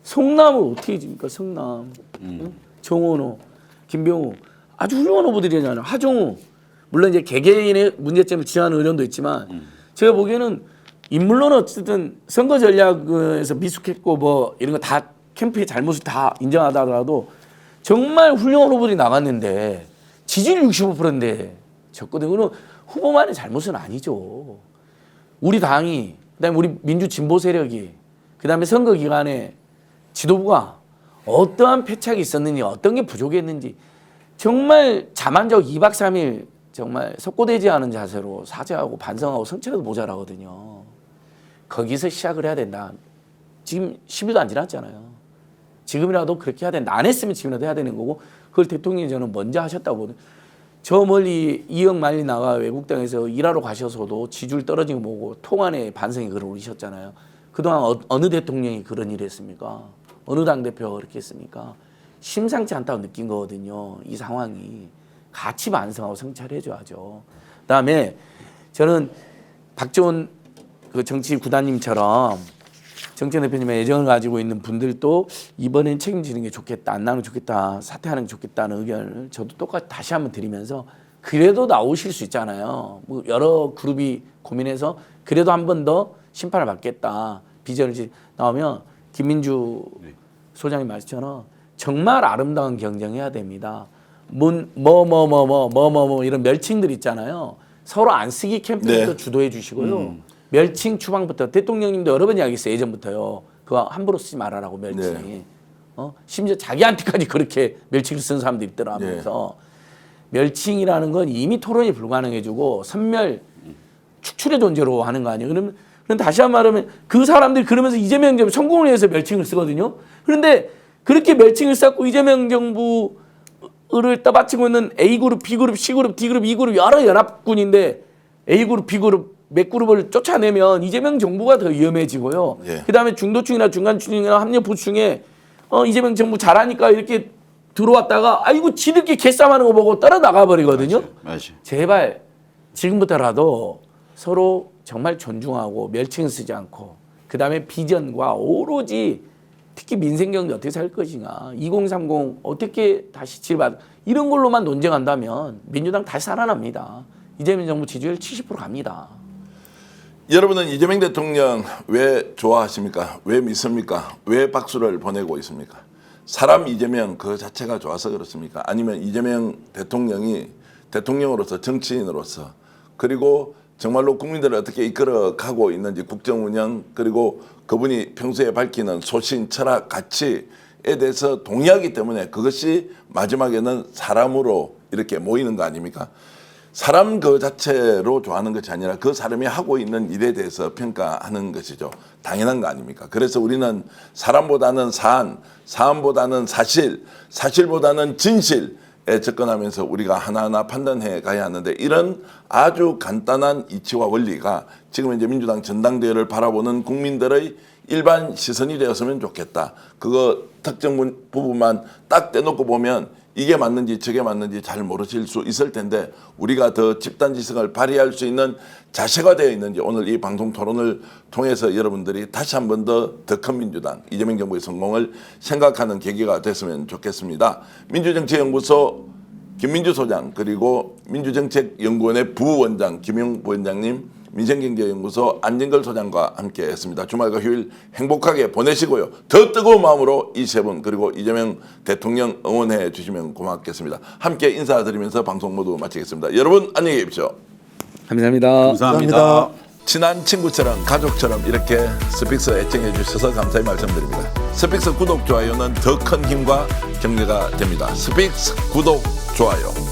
성남을 어떻게 집니까? 성남. 응? 정원호, 김병우 아주 훌륭한 후보들이잖아요. 하정우 물론 이제 개개인의 문제점을 지적하는 의견도 있지만 제가 보기에는 인물론 어쨌든 선거 전략에서 미숙했고 뭐 이런 거 다 캠프의 잘못을 다 인정하다 하더라도 정말 훌륭한 후보들이 나갔는데 지지율 65%인데 졌거든요. 그럼 후보만의 잘못은 아니죠. 우리 당이 그다음에 우리 민주 진보 세력이 그다음에 선거 기간에 지도부가 어떠한 패착이 있었는지 어떤 게 부족했는지 정말 자만적 2박 3일 정말 석고되지 않은 자세로 사죄하고 반성하고 성찰해도 모자라거든요. 거기서 시작을 해야 된다. 지금 10일도 안 지났잖아요. 지금이라도 그렇게 해야 된다. 안 했으면 지금이라도 해야 되는 거고 그걸 대통령이 저는 먼저 하셨다고 보거든요. 저 멀리 이억 말리 나가 외국 땅에서 일하러 가셔서도 지지율 떨어진 거 보고 통안에 반성의 글을 올리셨잖아요. 그동안 어느 대통령이 그런 일을 했습니까? 어느 당대표가 그렇게 했습니까? 심상치 않다고 느낀 거거든요. 이 상황이. 같이 반성하고 성찰해줘야죠. 그다음에 저는 박지원 그 정치 구단님처럼 정청 대표님의 애정을 가지고 있는 분들도 이번엔 책임지는 게 좋겠다, 안 나오면 좋겠다, 사퇴하는 게 좋겠다는 의견을 저도 똑같이 다시 한번 드리면서 그래도 나오실 수 있잖아요. 뭐 여러 그룹이 고민해서 그래도 한 번 더 심판을 받겠다 비전을 나오면 김민주 소장님 말씀처럼 정말 아름다운 경쟁해야 됩니다. 이런 멸칭들 있잖아요. 서로 안 쓰기 캠페인도 주도해 주시고요. 멸칭 추방부터 대통령님도 여러 번 이야기했어요. 예전부터요. 그거 함부로 쓰지 말아라고 멸칭. 네. 심지어 자기한테까지 그렇게 멸칭을 쓰는 사람들이 있더라 하면서 멸칭이라는 건 이미 토론이 불가능해지고 선멸 축출의 존재로 하는 거 아니에요. 그럼 다시 한 번 말하면 그 사람들이 그러면서 이재명 정부 성공을 위해서 멸칭을 쓰거든요. 그런데 그렇게 멸칭을 쌓고 이재명 정부를 떠받치고 있는 A그룹, B그룹, C그룹, D그룹, E그룹 여러 연합군인데 A그룹, B그룹 몇 그룹을 쫓아내면 이재명 정부가 더 위험해지고요. 예. 그다음에 중도층이나 중간층이나 합리적 보수층에 이재명 정부 잘하니까 이렇게 들어왔다가 아이고 지들끼리 개싸움하는 거 보고 떨어 나가 버리거든요. 맞아요. 제발 지금부터라도 서로 정말 존중하고 멸칭 쓰지 않고 그다음에 비전과 오로지 특히 민생 경제 어떻게 살 것이냐 2030 어떻게 다시 지받 이런 걸로만 논쟁한다면 민주당 다시 살아납니다. 이재명 정부 지지율 70% 갑니다. 여러분은 이재명 대통령 왜 좋아하십니까? 왜 믿습니까? 왜 박수를 보내고 있습니까? 사람 이재명 그 자체가 좋아서 그렇습니까? 아니면 이재명 대통령이 대통령으로서 정치인으로서 그리고 정말로 국민들을 어떻게 이끌어가고 있는지 국정운영 그리고 그분이 평소에 밝히는 소신, 철학, 가치에 대해서 동의하기 때문에 그것이 마지막에는 사람으로 이렇게 모이는 거 아닙니까? 사람 그 자체로 좋아하는 것이 아니라 그 사람이 하고 있는 일에 대해서 평가하는 것이죠. 당연한 거 아닙니까? 그래서 우리는 사람보다는 사안보다는 사실, 사실보다는 진실에 접근하면서 우리가 하나하나 판단해 가야 하는데 이런 아주 간단한 이치와 원리가 지금 이제 민주당 전당대회를 바라보는 국민들의 일반 시선이 되었으면 좋겠다. 그거 특정 부분만 딱 떼놓고 보면 이게 맞는지 저게 맞는지 잘 모르실 수 있을 텐데 우리가 더 집단 지성을 발휘할 수 있는 자세가 되어 있는지 오늘 이 방송 토론을 통해서 여러분들이 다시 한 번 더 큰 민주당 이재명 정부의 성공을 생각하는 계기가 됐으면 좋겠습니다. 민주정책연구소 김민주 소장 그리고 민주정책연구원의 부원장 김용 부원장님 민생경제연구소 안진걸 소장과 함께했습니다. 주말과 휴일 행복하게 보내시고요. 더 뜨거운 마음으로 이 세 분 그리고 이재명 대통령 응원해 주시면 고맙겠습니다. 함께 인사드리면서 방송 모두 마치겠습니다. 여러분 안녕히 계십시오. 감사합니다. 감사합니다. 친한 친구처럼 가족처럼 이렇게 스픽스 애청해 주셔서 감사히 말씀드립니다. 스픽스 구독, 좋아요는 더 큰 힘과 격려가 됩니다. 스픽스 구독, 좋아요.